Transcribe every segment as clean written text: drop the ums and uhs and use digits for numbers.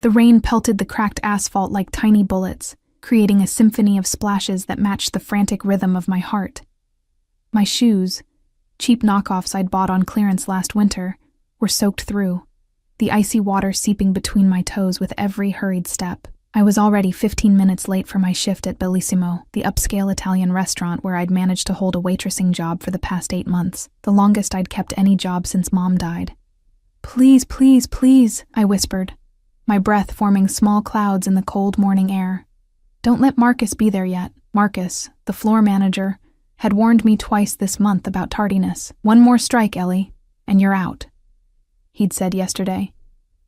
The rain pelted the cracked asphalt like tiny bullets, creating a symphony of splashes that matched the frantic rhythm of my heart. My shoes, cheap knockoffs I'd bought on clearance last winter, were soaked through, the icy water seeping between my toes with every hurried step. I was already 15 minutes late for my shift at Bellissimo, the upscale Italian restaurant where I'd managed to hold a waitressing job for the past 8 months, the longest I'd kept any job since Mom died. "Please, please, please," I whispered, my breath forming small clouds in the cold morning air. Don't let Marcus be there yet. Marcus, the floor manager, had warned me twice this month about tardiness. "One more strike, Ellie, and you're out," he'd said yesterday,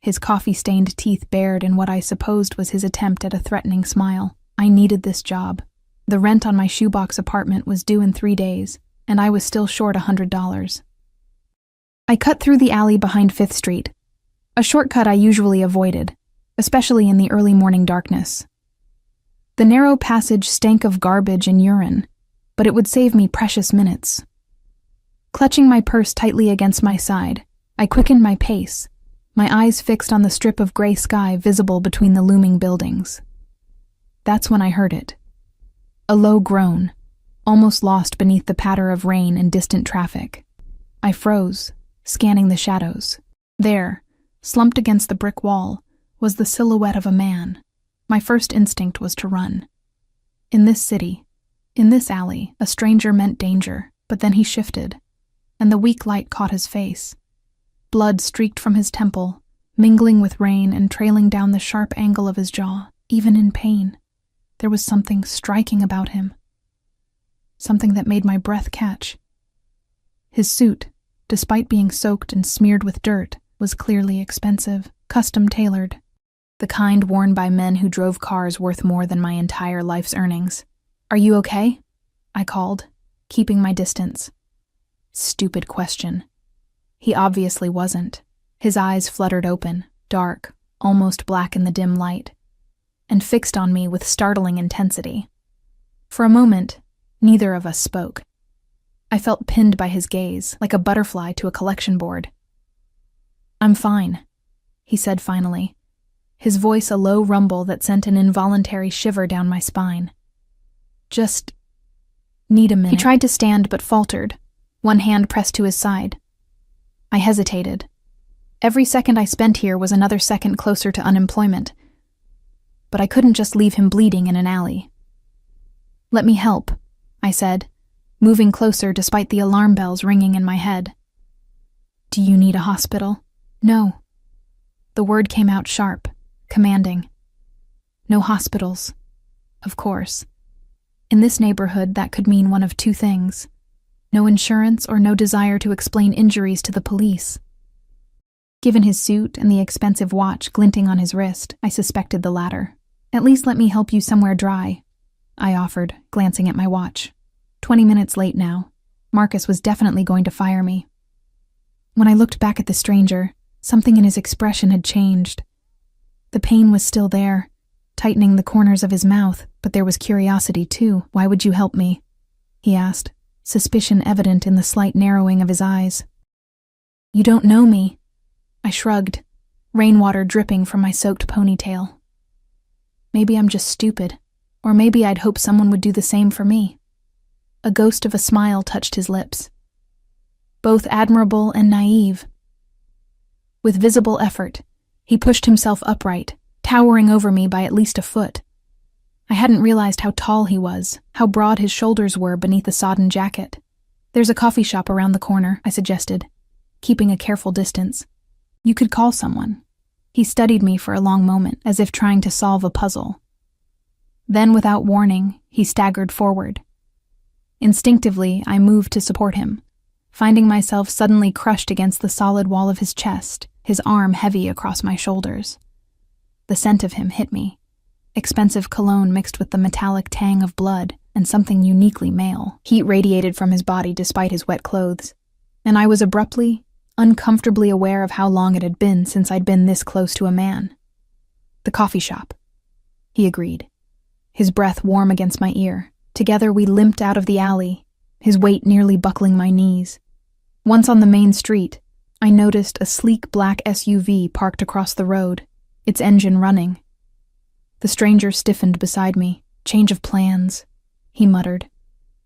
his coffee-stained teeth bared in what I supposed was his attempt at a threatening smile. I needed this job. The rent on my shoebox apartment was due in 3 days, and I was still short $100. I cut through the alley behind 5th Street, a shortcut I usually avoided, especially in the early morning darkness. The narrow passage stank of garbage and urine, but it would save me precious minutes. Clutching my purse tightly against my side, I quickened my pace, my eyes fixed on the strip of gray sky visible between the looming buildings. That's when I heard it. A low groan, almost lost beneath the patter of rain and distant traffic. I froze, scanning the shadows. There, slumped against the brick wall, was the silhouette of a man. My first instinct was to run. In this city, in this alley, a stranger meant danger, but then he shifted, and the weak light caught his face. Blood streaked from his temple, mingling with rain and trailing down the sharp angle of his jaw. Even in pain, there was something striking about him. Something that made my breath catch. His suit, despite being soaked and smeared with dirt, was clearly expensive, custom-tailored, the kind worn by men who drove cars worth more than my entire life's earnings. "Are you okay?" I called, keeping my distance. Stupid question. He obviously wasn't. His eyes fluttered open, dark, almost black in the dim light, and fixed on me with startling intensity. For a moment, neither of us spoke. I felt pinned by his gaze, like a butterfly to a collection board. "I'm fine," he said finally, his voice a low rumble that sent an involuntary shiver down my spine. "Just need a minute." He tried to stand but faltered, one hand pressed to his side. I hesitated. Every second I spent here was another second closer to unemployment. But I couldn't just leave him bleeding in an alley. "Let me help," I said, moving closer despite the alarm bells ringing in my head. "Do you need a hospital?" "No." The word came out sharp, commanding. No hospitals. Of course. In this neighborhood, that could mean one of two things. No insurance or no desire to explain injuries to the police. Given his suit and the expensive watch glinting on his wrist, I suspected the latter. "At least let me help you somewhere dry," I offered, glancing at my watch. 20 minutes late now. Marcus was definitely going to fire me. When I looked back at the stranger, something in his expression had changed. The pain was still there, tightening the corners of his mouth, but there was curiosity too. "Why would you help me?" he asked, suspicion evident in the slight narrowing of his eyes. "You don't know me." I shrugged, rainwater dripping from my soaked ponytail. Maybe I'm just stupid, or maybe I'd hoped someone would do the same for me. A ghost of a smile touched his lips. Both admirable and naive. With visible effort, he pushed himself upright, towering over me by at least a foot. I hadn't realized how tall he was, how broad his shoulders were beneath a sodden jacket. "There's a coffee shop around the corner," I suggested, keeping a careful distance. "You could call someone." He studied me for a long moment, as if trying to solve a puzzle. Then, without warning, he staggered forward. Instinctively, I moved to support him, finding myself suddenly crushed against the solid wall of his chest, his arm heavy across my shoulders. The scent of him hit me. Expensive cologne mixed with the metallic tang of blood and something uniquely male. Heat radiated from his body despite his wet clothes, and I was abruptly, uncomfortably aware of how long it had been since I'd been this close to a man. "The coffee shop," he agreed, his breath warm against my ear. Together we limped out of the alley, his weight nearly buckling my knees. Once on the main street, I noticed a sleek black SUV parked across the road, its engine running. The stranger stiffened beside me. "Change of plans," he muttered,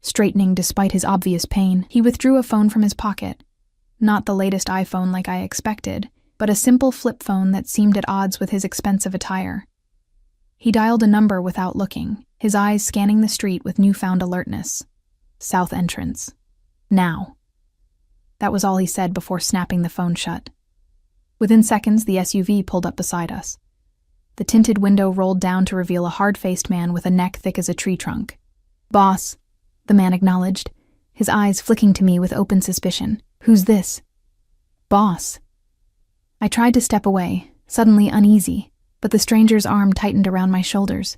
straightening despite his obvious pain. He withdrew a phone from his pocket. Not the latest iPhone like I expected, but a simple flip phone that seemed at odds with his expensive attire. He dialed a number without looking, his eyes scanning the street with newfound alertness. South entrance. Now. That was all he said before snapping the phone shut. Within seconds, the SUV pulled up beside us. The tinted window rolled down to reveal a hard-faced man with a neck thick as a tree trunk. "Boss," the man acknowledged, his eyes flicking to me with open suspicion. "Who's this?" "Boss." I tried to step away, suddenly uneasy, but the stranger's arm tightened around my shoulders.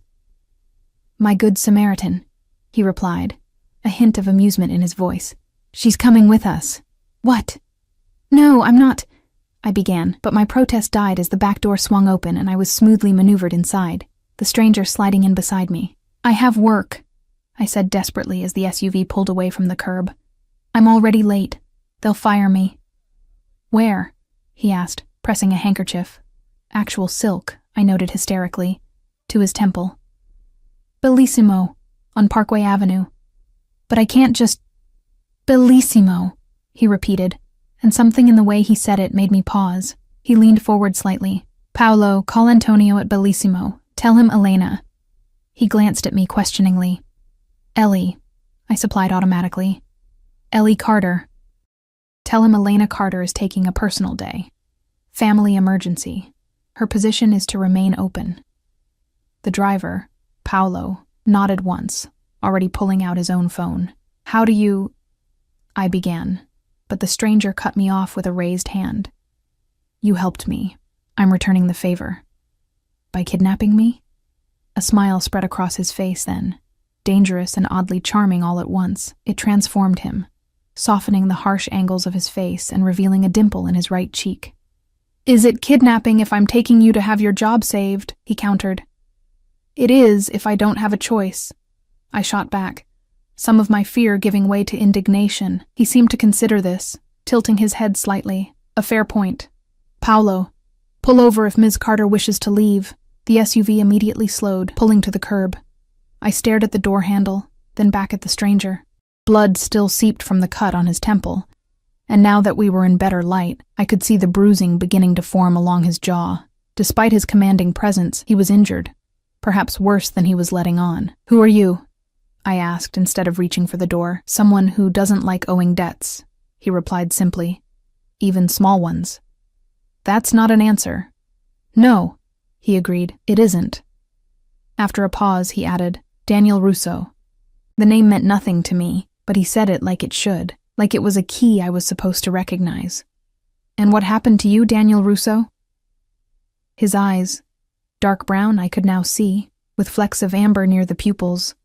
"My good Samaritan," he replied, a hint of amusement in his voice. "She's coming with us." "What?" "No, I'm not," I began, but my protest died as the back door swung open and I was smoothly maneuvered inside, the stranger sliding in beside me. "I have work," I said desperately as the SUV pulled away from the curb. "I'm already late. They'll fire me." "Where?" he asked, pressing a handkerchief. Actual silk, I noted hysterically, to his temple. "Bellissimo, on Parkway Avenue." "But I can't just—" "Bellissimo," he repeated, and something in the way he said it made me pause. He leaned forward slightly. "Paolo, call Antonio at Bellissimo. Tell him Elena." He glanced at me questioningly. "Ellie," I supplied automatically. "Ellie Carter. Tell him Elena Carter is taking a personal day. Family emergency. Her position is to remain open." The driver, Paolo, nodded once, already pulling out his own phone. "How do you—" I began, but the stranger cut me off with a raised hand. "You helped me. I'm returning the favor." "By kidnapping me?" A smile spread across his face then, dangerous and oddly charming all at once. It transformed him, softening the harsh angles of his face and revealing a dimple in his right cheek. "Is it kidnapping if I'm taking you to have your job saved?" he countered. "It is if I don't have a choice." I shot back, some of my fear giving way to indignation. He seemed to consider this, tilting his head slightly. "A fair point. Paolo, pull over if Ms. Carter wishes to leave." The SUV immediately slowed, pulling to the curb. I stared at the door handle, then back at the stranger. Blood still seeped from the cut on his temple, and now that we were in better light, I could see the bruising beginning to form along his jaw. Despite his commanding presence, he was injured, perhaps worse than he was letting on. "Who are you?" I asked instead of reaching for the door. "Someone who doesn't like owing debts," he replied simply. "Even small ones." "That's not an answer." "No," he agreed, "it isn't." After a pause, he added, "Daniel Russo." The name meant nothing to me, but he said it like it should, like it was a key I was supposed to recognize. "And what happened to you, Daniel Russo?" His eyes, dark brown I could now see, with flecks of amber near the pupils,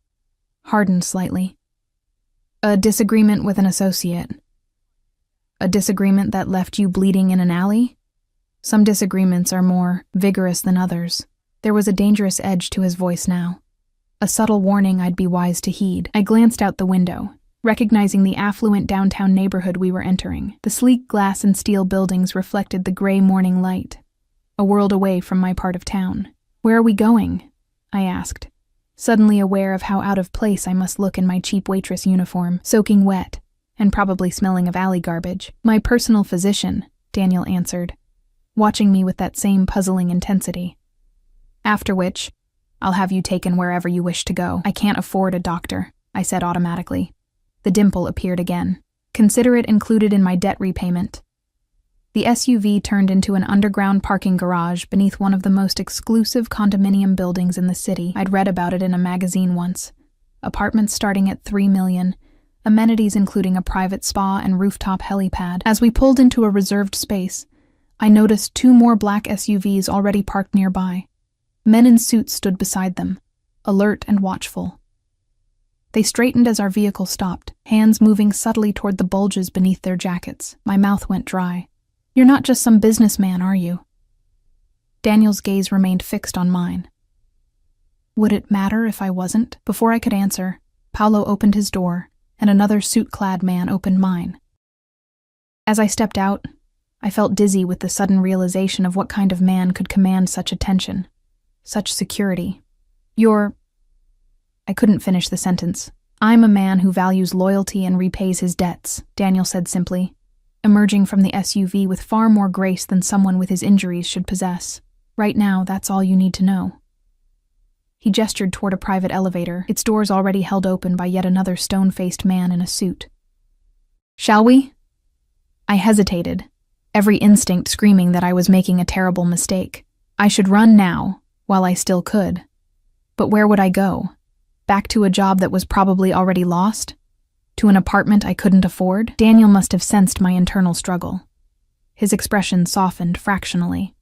hardened slightly. "A disagreement with an associate." "A disagreement that left you bleeding in an alley?" Some disagreements are more vigorous than others. There was a dangerous edge to his voice now, a subtle warning I'd be wise to heed. I glanced out the window, recognizing the affluent downtown neighborhood we were entering. The sleek glass and steel buildings reflected the gray morning light, a world away from my part of town. "Where are we going?" I asked, suddenly aware of how out of place I must look in my cheap waitress uniform, soaking wet, and probably smelling of alley garbage. "My personal physician," Daniel answered, watching me with that same puzzling intensity. "After which, I'll have you taken wherever you wish to go." "I can't afford a doctor," I said automatically. The dimple appeared again. "Consider it included in my debt repayment." The SUV turned into an underground parking garage beneath one of the most exclusive condominium buildings in the city. I'd read about it in a magazine once. Apartments starting at $3 million, amenities including a private spa and rooftop helipad. As we pulled into a reserved space, I noticed 2 more black SUVs already parked nearby. Men in suits stood beside them, alert and watchful. They straightened as our vehicle stopped, hands moving subtly toward the bulges beneath their jackets. My mouth went dry. "You're not just some businessman, are you?" Daniel's gaze remained fixed on mine. Would it matter if I wasn't? Before I could answer, Paolo opened his door, and another suit-clad man opened mine. As I stepped out, I felt dizzy with the sudden realization of what kind of man could command such attention, such security. I couldn't finish the sentence. I'm a man who values loyalty and repays his debts, Daniel said simply, emerging from the SUV with far more grace than someone with his injuries should possess. Right now, that's all you need to know. He gestured toward a private elevator, its doors already held open by yet another stone-faced man in a suit. Shall we? I hesitated, every instinct screaming that I was making a terrible mistake. I should run now, while I still could. But where would I go? Back to a job that was probably already lost? To an apartment I couldn't afford? Daniel must have sensed my internal struggle. His expression softened fractionally.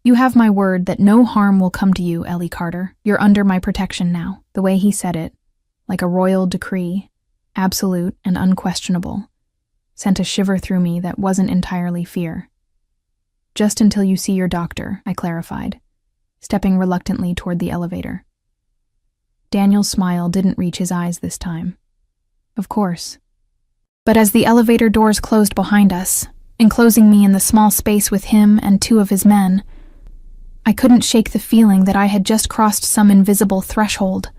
You have my word that no harm will come to you, Ellie Carter. You're under my protection now. The way he said it, like a royal decree, absolute and unquestionable, sent a shiver through me that wasn't entirely fear. Just until you see your doctor, I clarified, stepping reluctantly toward the elevator. Daniel's smile didn't reach his eyes this time. Of course. But as the elevator doors closed behind us, enclosing me in the small space with him and two of his men, I couldn't shake the feeling that I had just crossed some invisible threshold,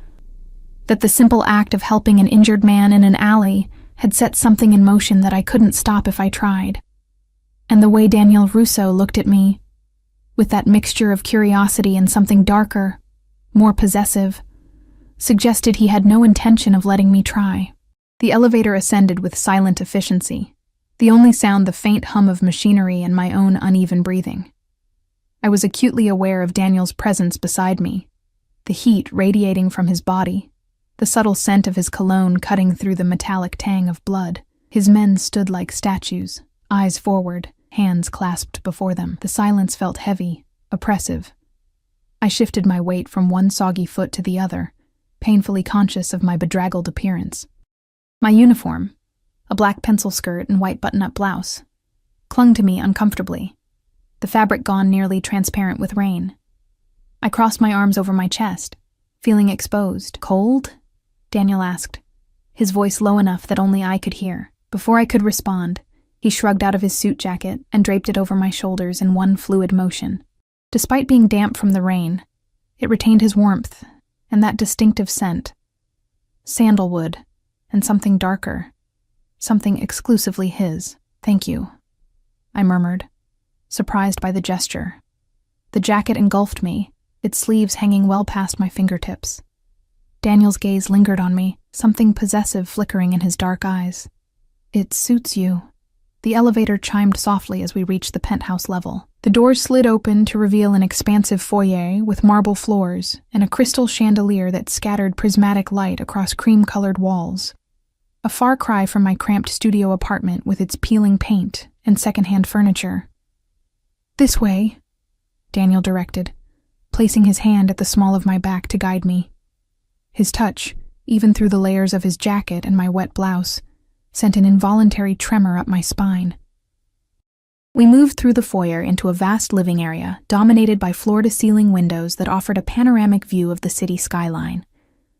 that the simple act of helping an injured man in an alley had set something in motion that I couldn't stop if I tried. And the way Daniel Russo looked at me, with that mixture of curiosity and something darker, more possessive, suggested he had no intention of letting me try. The elevator ascended with silent efficiency, the only sound the faint hum of machinery and my own uneven breathing. I was acutely aware of Daniel's presence beside me, the heat radiating from his body, the subtle scent of his cologne cutting through the metallic tang of blood. His men stood like statues, eyes forward, hands clasped before them. The silence felt heavy, oppressive. I shifted my weight from one soggy foot to the other, painfully conscious of my bedraggled appearance. My uniform, a black pencil skirt and white button-up blouse, clung to me uncomfortably, the fabric gone nearly transparent with rain. I crossed my arms over my chest, feeling exposed. Cold? Daniel asked, his voice low enough that only I could hear. Before I could respond, he shrugged out of his suit jacket and draped it over my shoulders in one fluid motion. Despite being damp from the rain, it retained his warmth and that distinctive scent. Sandalwood and something darker, something exclusively his. Thank you, I murmured, surprised by the gesture. The jacket engulfed me, its sleeves hanging well past my fingertips. Daniel's gaze lingered on me, something possessive flickering in his dark eyes. It suits you. The elevator chimed softly as we reached the penthouse level. The doors slid open to reveal an expansive foyer with marble floors and a crystal chandelier that scattered prismatic light across cream-colored walls. A far cry from my cramped studio apartment with its peeling paint and secondhand furniture. This way, Daniel directed, placing his hand at the small of my back to guide me. His touch, even through the layers of his jacket and my wet blouse, sent an involuntary tremor up my spine. We moved through the foyer into a vast living area dominated by floor-to-ceiling windows that offered a panoramic view of the city skyline.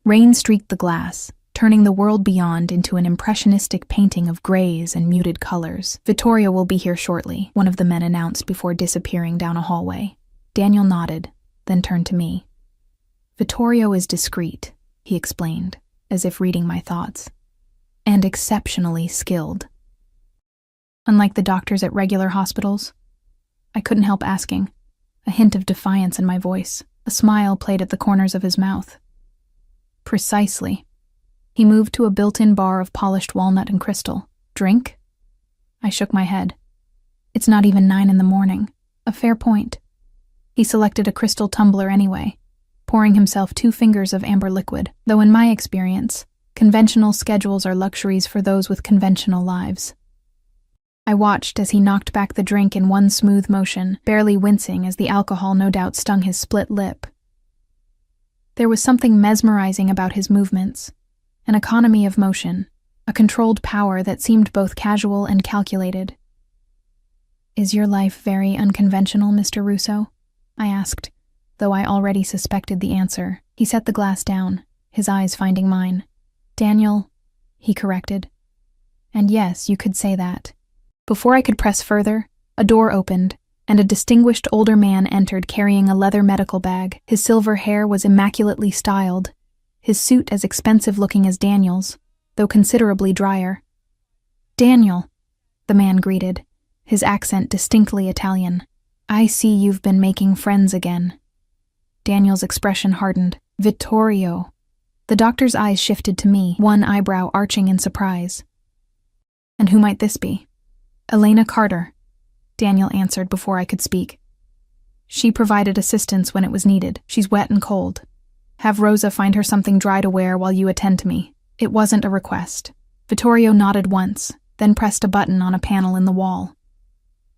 Rain streaked the glass, turning the world beyond into an impressionistic painting of grays and muted colors. Vittorio will be here shortly, one of the men announced before disappearing down a hallway. Daniel nodded, then turned to me. Vittorio is discreet, he explained, as if reading my thoughts, and exceptionally skilled. Unlike the doctors at regular hospitals, I couldn't help asking, a hint of defiance in my voice. A smile played at the corners of his mouth. Precisely. He moved to a built-in bar of polished walnut and crystal. Drink? I shook my head. It's not even 9 a.m. A fair point. He selected a crystal tumbler anyway, pouring himself 2 fingers of amber liquid, though in my experience, conventional schedules are luxuries for those with conventional lives. I watched as he knocked back the drink in one smooth motion, barely wincing as the alcohol no doubt stung his split lip. There was something mesmerizing about his movements, an economy of motion, a controlled power that seemed both casual and calculated. Is your life very unconventional, Mr. Russo? I asked, though I already suspected the answer. He set the glass down, his eyes finding mine. Daniel, he corrected. And yes, you could say that. Before I could press further, a door opened, and a distinguished older man entered carrying a leather medical bag. His silver hair was immaculately styled, his suit as expensive-looking as Daniel's, though considerably drier. "Daniel," the man greeted, his accent distinctly Italian. "I see you've been making friends again." Daniel's expression hardened. "Vittorio." The doctor's eyes shifted to me, one eyebrow arching in surprise. "And who might this be?" "Elena Carter," Daniel answered before I could speak. "She provided assistance when it was needed. She's wet and cold. Have Rosa find her something dry to wear while you attend to me." It wasn't a request. Vittorio nodded once, then pressed a button on a panel in the wall.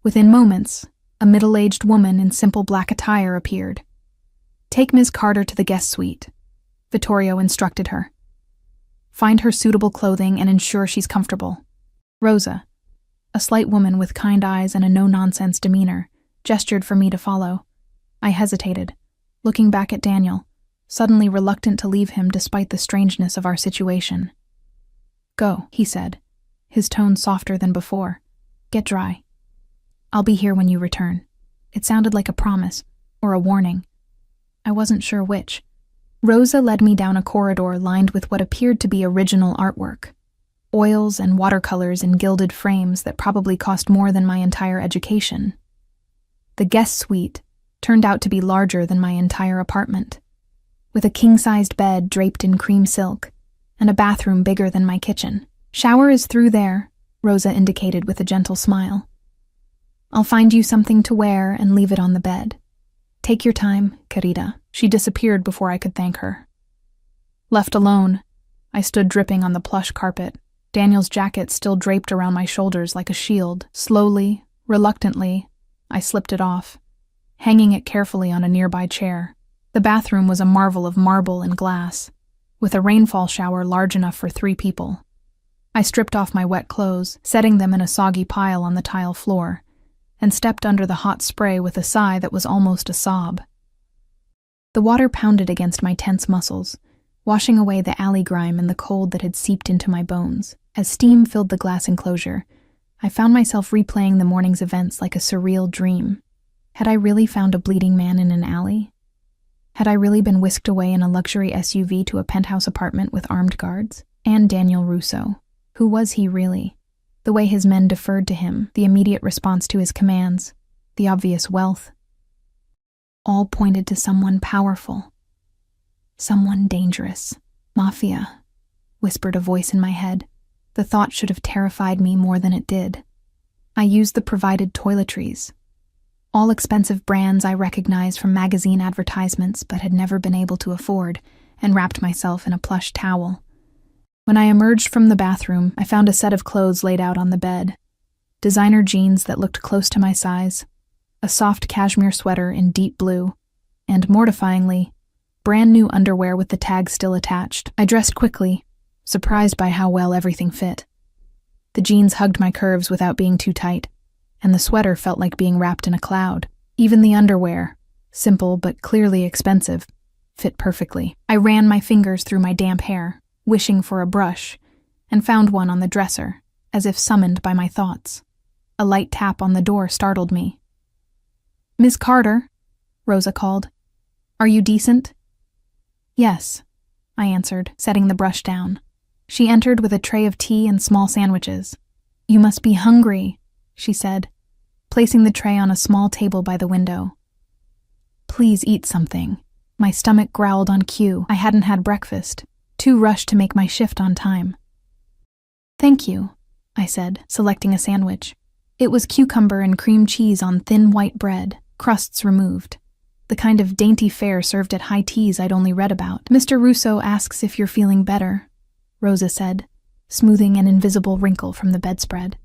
Within moments, a middle-aged woman in simple black attire appeared. "Take Ms. Carter to the guest suite," Vittorio instructed her. "Find her suitable clothing and ensure she's comfortable." Rosa, a slight woman with kind eyes and a no-nonsense demeanor, gestured for me to follow. I hesitated, looking back at Daniel, suddenly reluctant to leave him despite the strangeness of our situation. "Go," he said, his tone softer than before. "Get dry. I'll be here when you return." It sounded like a promise, or a warning. I wasn't sure which. Rosa led me down a corridor lined with what appeared to be original artwork. Oils and watercolors in gilded frames that probably cost more than my entire education. The guest suite turned out to be larger than my entire apartment, with a king-sized bed draped in cream silk, and a bathroom bigger than my kitchen. "Shower is through there," Rosa indicated with a gentle smile. "I'll find you something to wear and leave it on the bed. Take your time, querida." She disappeared before I could thank her. Left alone, I stood dripping on the plush carpet, Daniel's jacket still draped around my shoulders like a shield. Slowly, reluctantly, I slipped it off, hanging it carefully on a nearby chair. The bathroom was a marvel of marble and glass, with a rainfall shower large enough for 3 people. I stripped off my wet clothes, setting them in a soggy pile on the tile floor, and stepped under the hot spray with a sigh that was almost a sob. The water pounded against my tense muscles, washing away the alley grime and the cold that had seeped into my bones. As steam filled the glass enclosure, I found myself replaying the morning's events like a surreal dream. Had I really found a bleeding man in an alley? Had I really been whisked away in a luxury SUV to a penthouse apartment with armed guards? And Daniel Russo. Who was he really? The way his men deferred to him, the immediate response to his commands, the obvious wealth. All pointed to someone powerful. Someone dangerous. Mafia, whispered a voice in my head. The thought should have terrified me more than it did. I used the provided toiletries. All expensive brands I recognized from magazine advertisements but had never been able to afford, and wrapped myself in a plush towel. When I emerged from the bathroom, I found a set of clothes laid out on the bed. Designer jeans that looked close to my size, a soft cashmere sweater in deep blue, and, mortifyingly, brand new underwear with the tag still attached. I dressed quickly, surprised by how well everything fit. The jeans hugged my curves without being too tight, and the sweater felt like being wrapped in a cloud. Even the underwear, simple but clearly expensive, fit perfectly. I ran my fingers through my damp hair, wishing for a brush, and found one on the dresser, as if summoned by my thoughts. A light tap on the door startled me. "Miss Carter," Rosa called. "Are you decent?" "Yes," I answered, setting the brush down. She entered with a tray of tea and small sandwiches. "You must be hungry," she said, placing the tray on a small table by the window. "Please eat something." My stomach growled on cue. I hadn't had breakfast, too rushed to make my shift on time. "Thank you," I said, selecting a sandwich. It was cucumber and cream cheese on thin white bread, crusts removed. The kind of dainty fare served at high teas I'd only read about. "Mr. Russo asks if you're feeling better," Rosa said, smoothing an invisible wrinkle from the bedspread.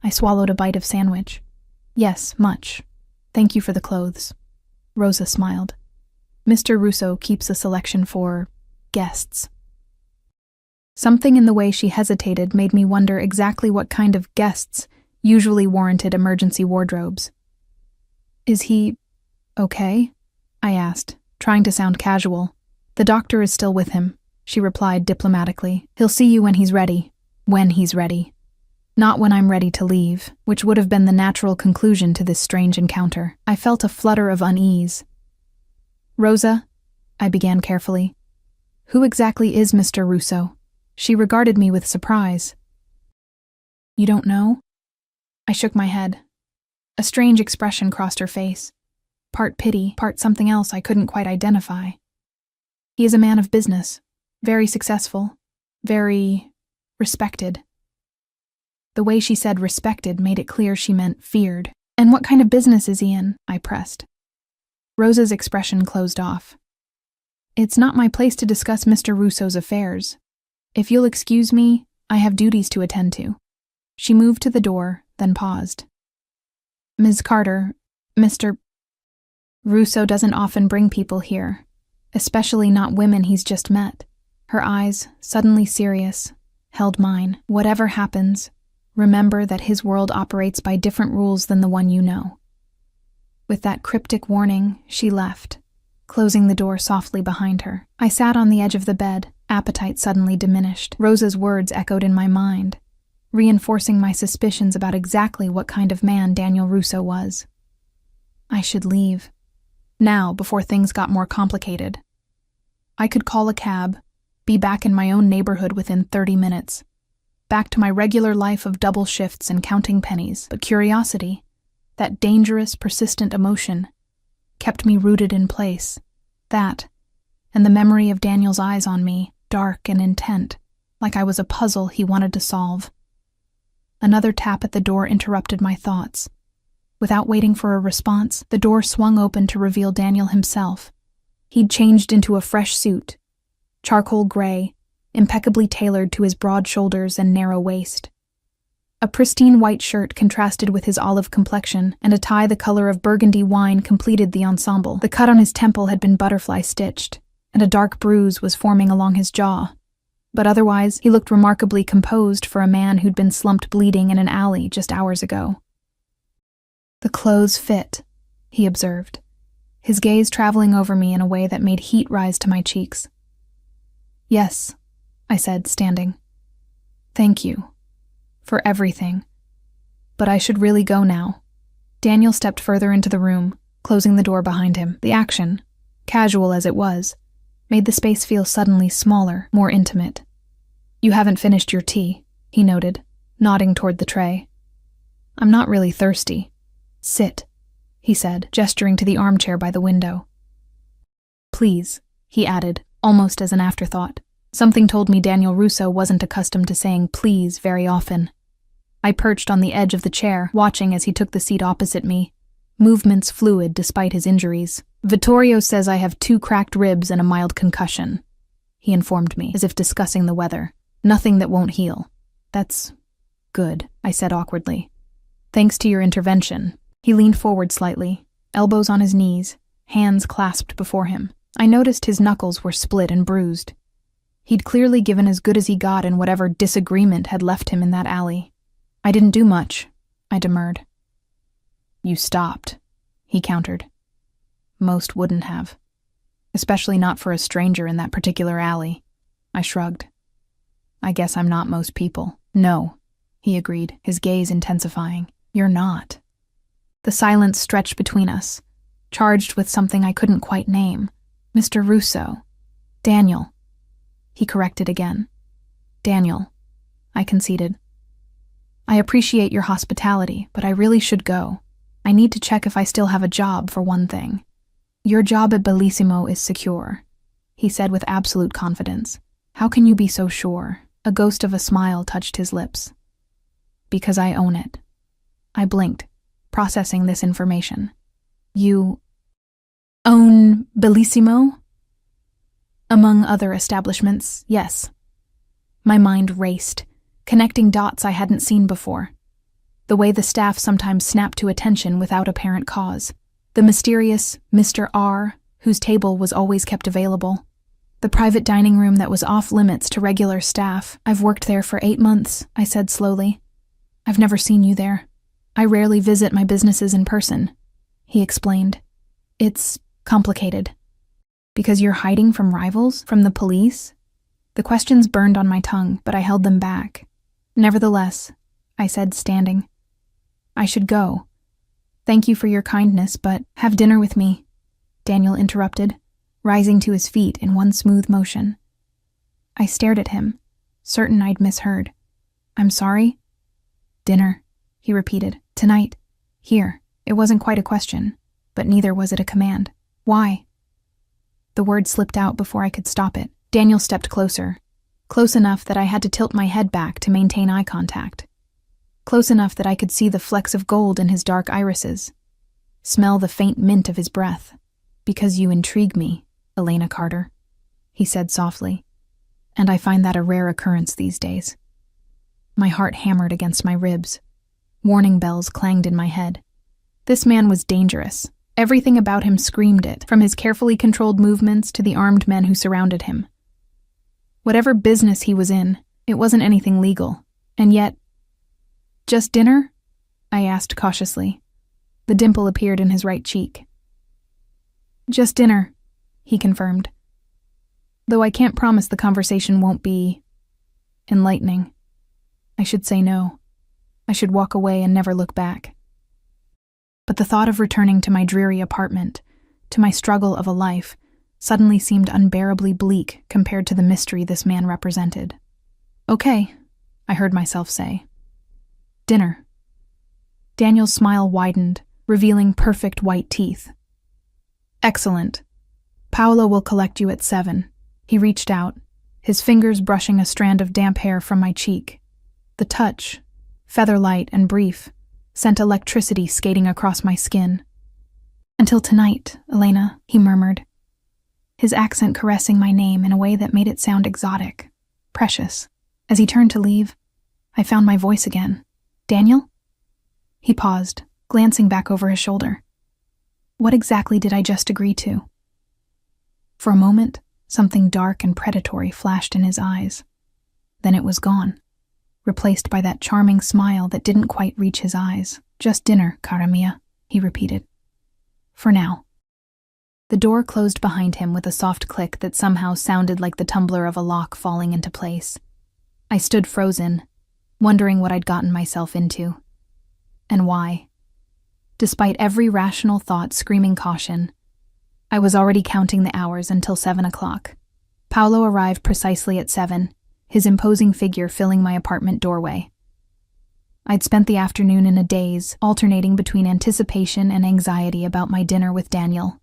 I swallowed a bite of sandwich. "Yes, much. Thank you for the clothes." Rosa smiled. "Mr. Russo keeps a selection for guests." Something in the way she hesitated made me wonder exactly what kind of guests usually warranted emergency wardrobes. "Is he okay?" I asked, trying to sound casual. "The doctor is still with him," she replied diplomatically. "He'll see you when he's ready." When he's ready. Not when I'm ready to leave, which would have been the natural conclusion to this strange encounter. I felt a flutter of unease. "Rosa," I began carefully, "who exactly is Mr. Russo?" She regarded me with surprise. "You don't know?" I shook my head. A strange expression crossed her face. Part pity, part something else I couldn't quite identify. "He is a man of business, very successful, very respected." The way she said respected made it clear she meant feared. "And what kind of business is he in?" I pressed. Rosa's expression closed off. "It's not my place to discuss Mr. Russo's affairs. If you'll excuse me, I have duties to attend to." She moved to the door, then paused. "Ms. Carter, Mr. Russo doesn't often bring people here, especially not women he's just met." Her eyes, suddenly serious, held mine. "Whatever happens, remember that his world operates by different rules than the one you know." With that cryptic warning, she left, closing the door softly behind her. I sat on the edge of the bed, appetite suddenly diminished. Rosa's words echoed in my mind, reinforcing my suspicions about exactly what kind of man Daniel Russo was. I should leave. Now, before things got more complicated. I could call a cab, be back in my own neighborhood within 30 minutes. Back to my regular life of double shifts and counting pennies. But curiosity, that dangerous, persistent emotion, kept me rooted in place. That, and the memory of Daniel's eyes on me, dark and intent, like I was a puzzle he wanted to solve. Another tap at the door interrupted my thoughts. Without waiting for a response, the door swung open to reveal Daniel himself. He'd changed into a fresh suit, charcoal gray, impeccably tailored to his broad shoulders and narrow waist. A pristine white shirt contrasted with his olive complexion, and a tie the color of burgundy wine completed the ensemble. The cut on his temple had been butterfly-stitched, and a dark bruise was forming along his jaw. But otherwise, he looked remarkably composed for a man who'd been slumped bleeding in an alley just hours ago. "The clothes fit," he observed, his gaze traveling over me in a way that made heat rise to my cheeks. "Yes," I said, standing. "Thank you. For everything. But I should really go now." Daniel stepped further into the room, closing the door behind him. The action, casual as it was, made the space feel suddenly smaller, more intimate. "You haven't finished your tea," he noted, nodding toward the tray. "I'm not really thirsty." "Sit," he said, gesturing to the armchair by the window. "Please," he added, almost as an afterthought. Something told me Daniel Russo wasn't accustomed to saying please very often. I perched on the edge of the chair, watching as he took the seat opposite me, movements fluid despite his injuries. "Vittorio says I have 2 cracked ribs and a mild concussion," he informed me, as if discussing the weather. "Nothing that won't heal." "That's good," I said awkwardly. "Thanks to your intervention." He leaned forward slightly, elbows on his knees, hands clasped before him. I noticed his knuckles were split and bruised. He'd clearly given as good as he got in whatever disagreement had left him in that alley. "I didn't do much," I demurred. "You stopped," he countered. "Most wouldn't have. Especially not for a stranger in that particular alley." I shrugged. "I guess I'm not most people." "No," he agreed, his gaze intensifying. "You're not." The silence stretched between us, charged with something I couldn't quite name. "Mr. Russo. Daniel." He corrected again. "Daniel," I conceded. "I appreciate your hospitality, but I really should go. I need to check if I still have a job, for one thing." "Your job at Bellissimo is secure," he said with absolute confidence. "How can you be so sure?" A ghost of a smile touched his lips. "Because I own it." I blinked, processing this information. "You own Bellissimo?" "Among other establishments, yes." My mind raced, connecting dots I hadn't seen before. The way the staff sometimes snapped to attention without apparent cause. The mysterious Mr. R, whose table was always kept available. The private dining room that was off limits to regular staff. "I've worked there for 8 months, I said slowly. "I've never seen you there. I rarely visit my businesses in person," he explained. "It's complicated." "Because you're hiding from rivals? From the police?" The questions burned on my tongue, but I held them back. Nevertheless, I said, standing. I should go. Thank you for your kindness, but have dinner with me, Daniel interrupted, rising to his feet in one smooth motion. I stared at him, certain I'd misheard. I'm sorry? Dinner, he repeated. Tonight. Here. It wasn't quite a question, but neither was it a command. Why? The word slipped out before I could stop it. Daniel stepped closer, close enough that I had to tilt my head back to maintain eye contact. Close enough that I could see the flecks of gold in his dark irises, smell the faint mint of his breath. Because you intrigue me, Elena Carter, he said softly, and I find that a rare occurrence these days. My heart hammered against my ribs. Warning bells clanged in my head. This man was dangerous. Everything about him screamed it, from his carefully controlled movements to the armed men who surrounded him. Whatever business he was in, it wasn't anything legal, and yet... Just dinner? I asked cautiously. The dimple appeared in his right cheek. Just dinner, he confirmed. Though I can't promise the conversation won't be... enlightening. I should say no. I should walk away and never look back. But the thought of returning to my dreary apartment, to my struggle of a life, suddenly seemed unbearably bleak compared to the mystery this man represented. Okay, I heard myself say. Dinner. Daniel's smile widened, revealing perfect white teeth. Excellent. Paolo will collect you at 7. He reached out, his fingers brushing a strand of damp hair from my cheek. The touch, feather-light and brief, sent electricity skating across my skin. Until tonight, Elena, he murmured, his accent caressing my name in a way that made it sound exotic, precious. As he turned to leave, I found my voice again. Daniel? He paused, glancing back over his shoulder. What exactly did I just agree to? For a moment, something dark and predatory flashed in his eyes. Then it was gone, replaced by that charming smile that didn't quite reach his eyes. Just dinner, cara mia, he repeated. For now. The door closed behind him with a soft click that somehow sounded like the tumbler of a lock falling into place. I stood frozen, wondering what I'd gotten myself into. And why. Despite every rational thought screaming caution, I was already counting the hours until 7 o'clock. Paolo arrived precisely at 7, his imposing figure filling my apartment doorway. I'd spent the afternoon in a daze, alternating between anticipation and anxiety about my dinner with Daniel.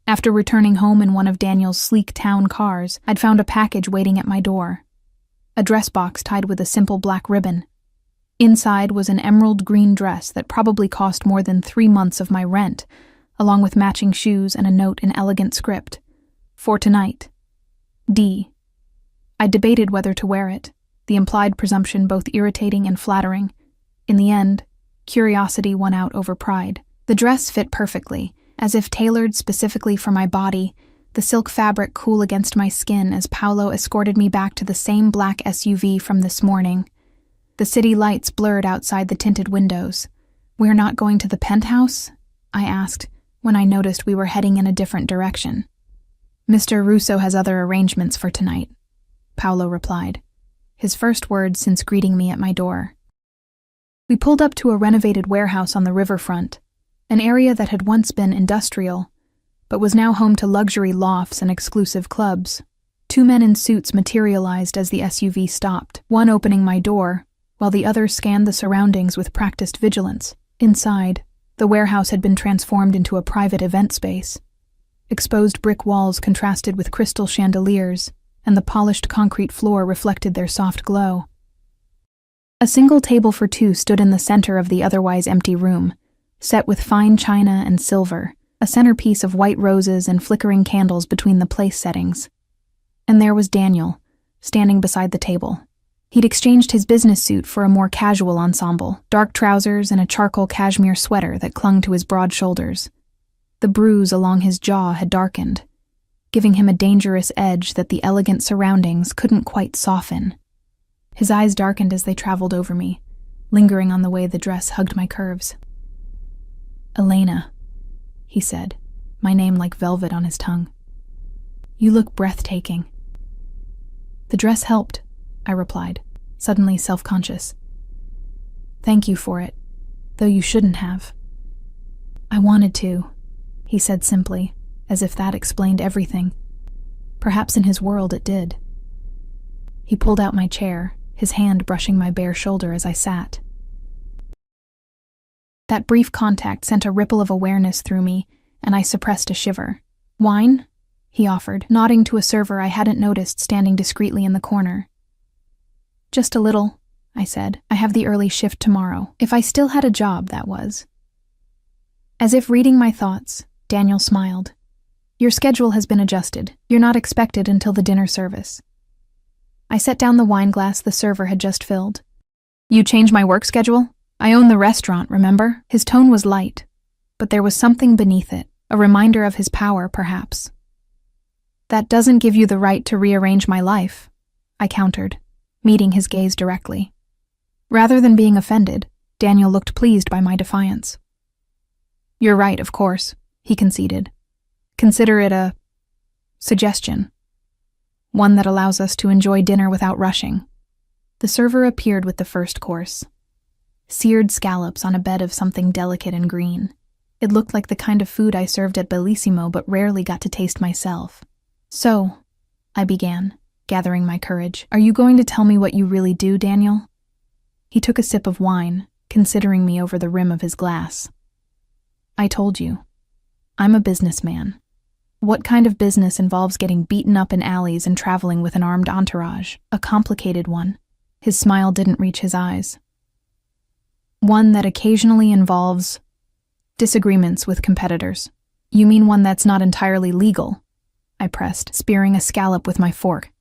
After returning home in one of Daniel's sleek town cars, I'd found a package waiting at my door. A dress box tied with a simple black ribbon. Inside was an emerald green dress that probably cost more than 3 months of my rent, along with matching shoes and a note in elegant script. For tonight. D. I debated whether to wear it, the implied presumption both irritating and flattering. In the end, curiosity won out over pride. The dress fit perfectly, as if tailored specifically for my body, the silk fabric cool against my skin as Paolo escorted me back to the same black SUV from this morning. The city lights blurred outside the tinted windows. We're not going to the penthouse? I asked, when I noticed we were heading in a different direction. Mr. Russo has other arrangements for tonight, Paolo replied, his first words since greeting me at my door. We pulled up to a renovated warehouse on the riverfront, an area that had once been industrial, but was now home to luxury lofts and exclusive clubs. 2 men in suits materialized as the SUV stopped, one opening my door, while the other scanned the surroundings with practiced vigilance. Inside, the warehouse had been transformed into a private event space. Exposed brick walls contrasted with crystal chandeliers, and the polished concrete floor reflected their soft glow. A single table for 2 stood in the center of the otherwise empty room, set with fine china and silver, a centerpiece of white roses and flickering candles between the place settings. And there was Daniel, standing beside the table. He'd exchanged his business suit for a more casual ensemble, dark trousers and a charcoal cashmere sweater that clung to his broad shoulders. The bruise along his jaw had darkened, giving him a dangerous edge that the elegant surroundings couldn't quite soften. His eyes darkened as they traveled over me, lingering on the way the dress hugged my curves. Elena, he said, my name like velvet on his tongue. You look breathtaking. The dress helped, I replied, suddenly self-conscious. Thank you for it, though you shouldn't have. I wanted to, he said simply, as if that explained everything. Perhaps in his world it did. He pulled out my chair, his hand brushing my bare shoulder as I sat. That brief contact sent a ripple of awareness through me, and I suppressed a shiver. Wine? He offered, nodding to a server I hadn't noticed standing discreetly in the corner. Just a little, I said. I have the early shift tomorrow. If I still had a job, that was. As if reading my thoughts, Daniel smiled. Your schedule has been adjusted. You're not expected until the dinner service. I set down the wine glass the server had just filled. You changed my work schedule? I own the restaurant, remember? His tone was light, but there was something beneath it, a reminder of his power, perhaps. That doesn't give you the right to rearrange my life, I countered, meeting his gaze directly. Rather than being offended, Daniel looked pleased by my defiance. You're right, of course, he conceded. Consider it a suggestion. One that allows us to enjoy dinner without rushing. The server appeared with the first course. Seared scallops on a bed of something delicate and green. It looked like the kind of food I served at Bellissimo but rarely got to taste myself. So, I began, gathering my courage. Are you going to tell me what you really do, Daniel? He took a sip of wine, considering me over the rim of his glass. I told you. I'm a businessman. What kind of business involves getting beaten up in alleys and traveling with an armed entourage? A complicated one. His smile didn't reach his eyes. One that occasionally involves disagreements with competitors. You mean one that's not entirely legal? I pressed, spearing a scallop with my fork.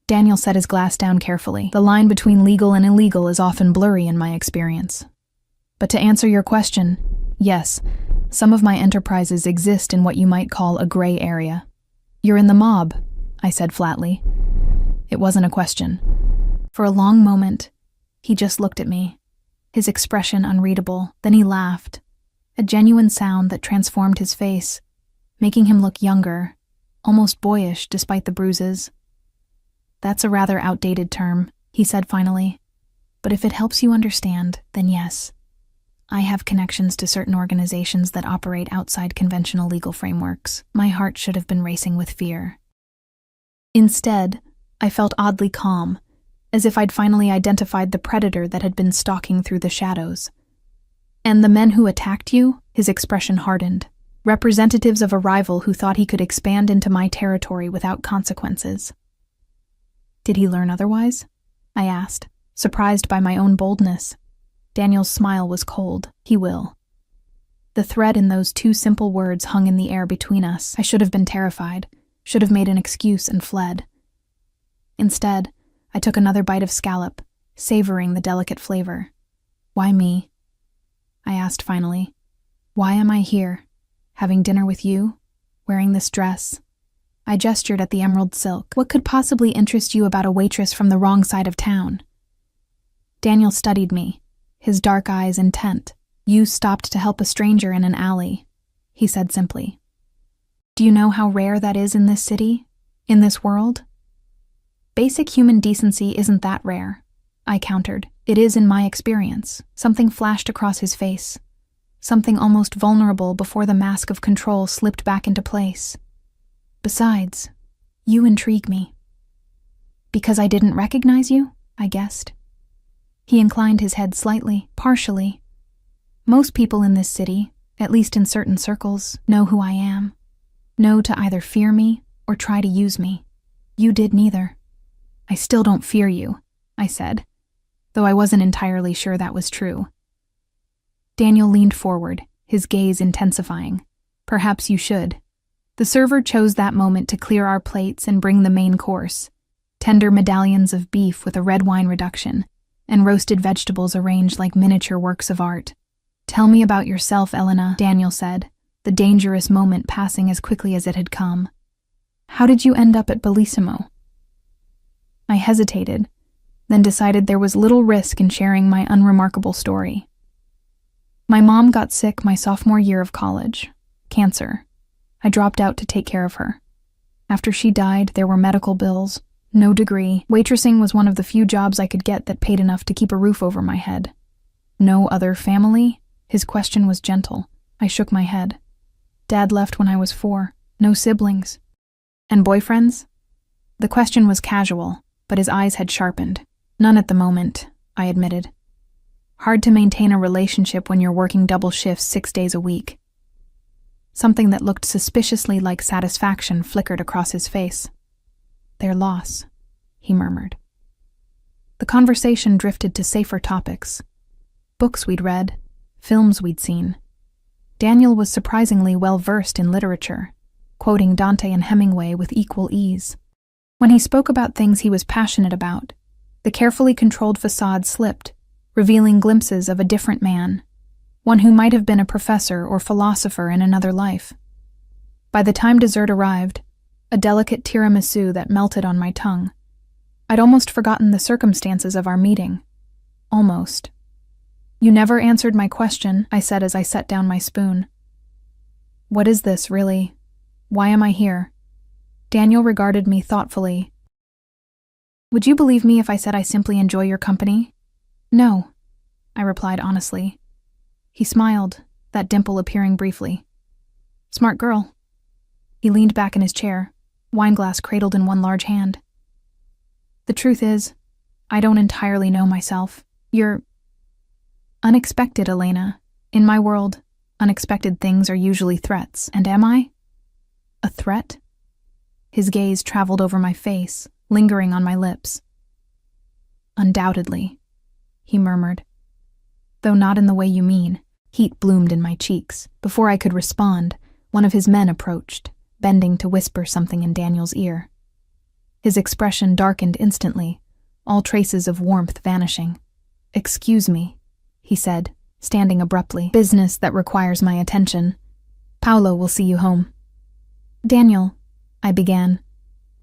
Daniel set his glass down carefully. The line between legal and illegal is often blurry in my experience. But to answer your question, yes, some of my enterprises exist in what you might call a gray area. You're in the mob, I said flatly. It wasn't a question. For a long moment, he just looked at me, his expression unreadable. Then he laughed, a genuine sound that transformed his face, making him look younger, almost boyish despite the bruises. That's a rather outdated term, he said finally. But if it helps you understand, then yes. I have connections to certain organizations that operate outside conventional legal frameworks. My heart should have been racing with fear. Instead, I felt oddly calm, as if I'd finally identified the predator that had been stalking through the shadows. And the men who attacked you? His expression hardened. Representatives of a rival who thought he could expand into my territory without consequences. Did he learn otherwise? I asked, surprised by my own boldness. Daniel's smile was cold. He will. The thread in those two simple words hung in the air between us. I should have been terrified, should have made an excuse and fled. Instead, I took another bite of scallop, savoring the delicate flavor. Why me? I asked finally. Why am I here? Having dinner with you? Wearing this dress? I gestured at the emerald silk. What could possibly interest you about a waitress from the wrong side of town? Daniel studied me, his dark eyes intent. You stopped to help a stranger in an alley, he said simply. Do you know how rare that is in this city? In this world? Basic human decency isn't that rare, I countered. It is in my experience. Something flashed across his face. Something almost vulnerable before the mask of control slipped back into place. Besides, you intrigue me. Because I didn't recognize you, I guessed. He inclined his head slightly, partially. Most people in this city, at least in certain circles, know who I am. Know to either fear me or try to use me. You did neither. I still don't fear you, I said, though I wasn't entirely sure that was true. Daniel leaned forward, his gaze intensifying. Perhaps you should. The server chose that moment to clear our plates and bring the main course. Tender medallions of beef with a red wine reduction, and roasted vegetables arranged like miniature works of art. Tell me about yourself, Elena, Daniel said, the dangerous moment passing as quickly as it had come. How did you end up at Bellissimo? I hesitated, then decided there was little risk in sharing my unremarkable story. My mom got sick my sophomore year of college. Cancer. I dropped out to take care of her. After she died, there were medical bills, no degree. Waitressing was one of the few jobs I could get that paid enough to keep a roof over my head. No other family? His question was gentle. I shook my head. Dad left when I was 4. No siblings. And boyfriends? The question was casual, but his eyes had sharpened. None at the moment, I admitted. Hard to maintain a relationship when you're working double shifts 6 days a week. Something that looked suspiciously like satisfaction flickered across his face. Their loss, he murmured. The conversation drifted to safer topics. Books we'd read, films we'd seen. Daniel was surprisingly well-versed in literature, quoting Dante and Hemingway with equal ease. When he spoke about things he was passionate about, the carefully controlled facade slipped, revealing glimpses of a different man, one who might have been a professor or philosopher in another life. By the time dessert arrived, a delicate tiramisu that melted on my tongue, I'd almost forgotten the circumstances of our meeting. Almost. You never answered my question, I said as I set down my spoon. What is this, really? Why am I here? Daniel regarded me thoughtfully. Would you believe me if I said I simply enjoy your company? No, I replied honestly. He smiled, that dimple appearing briefly. Smart girl. He leaned back in his chair, wineglass cradled in one large hand. The truth is, I don't entirely know myself. You're unexpected, Elena. In my world, unexpected things are usually threats, and am I? A threat? His gaze traveled over my face, lingering on my lips. Undoubtedly, he murmured. Though not in the way you mean. Heat bloomed in my cheeks. Before I could respond, one of his men approached, bending to whisper something in Daniel's ear. His expression darkened instantly, all traces of warmth vanishing. Excuse me, he said, standing abruptly. Business that requires my attention. Paolo will see you home. Daniel, I began,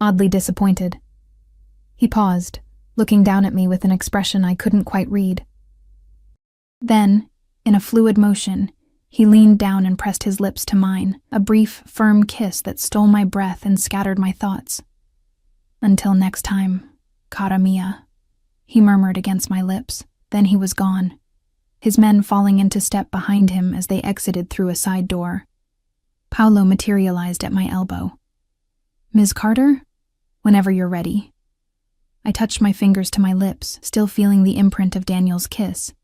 oddly disappointed. He paused, looking down at me with an expression I couldn't quite read. Then, in a fluid motion, he leaned down and pressed his lips to mine, a brief, firm kiss that stole my breath and scattered my thoughts. Until next time, cara mia, he murmured against my lips. Then he was gone, his men falling into step behind him as they exited through a side door. Paolo materialized at my elbow. Ms. Carter? Whenever you're ready. I touched my fingers to my lips, still feeling the imprint of Daniel's kiss.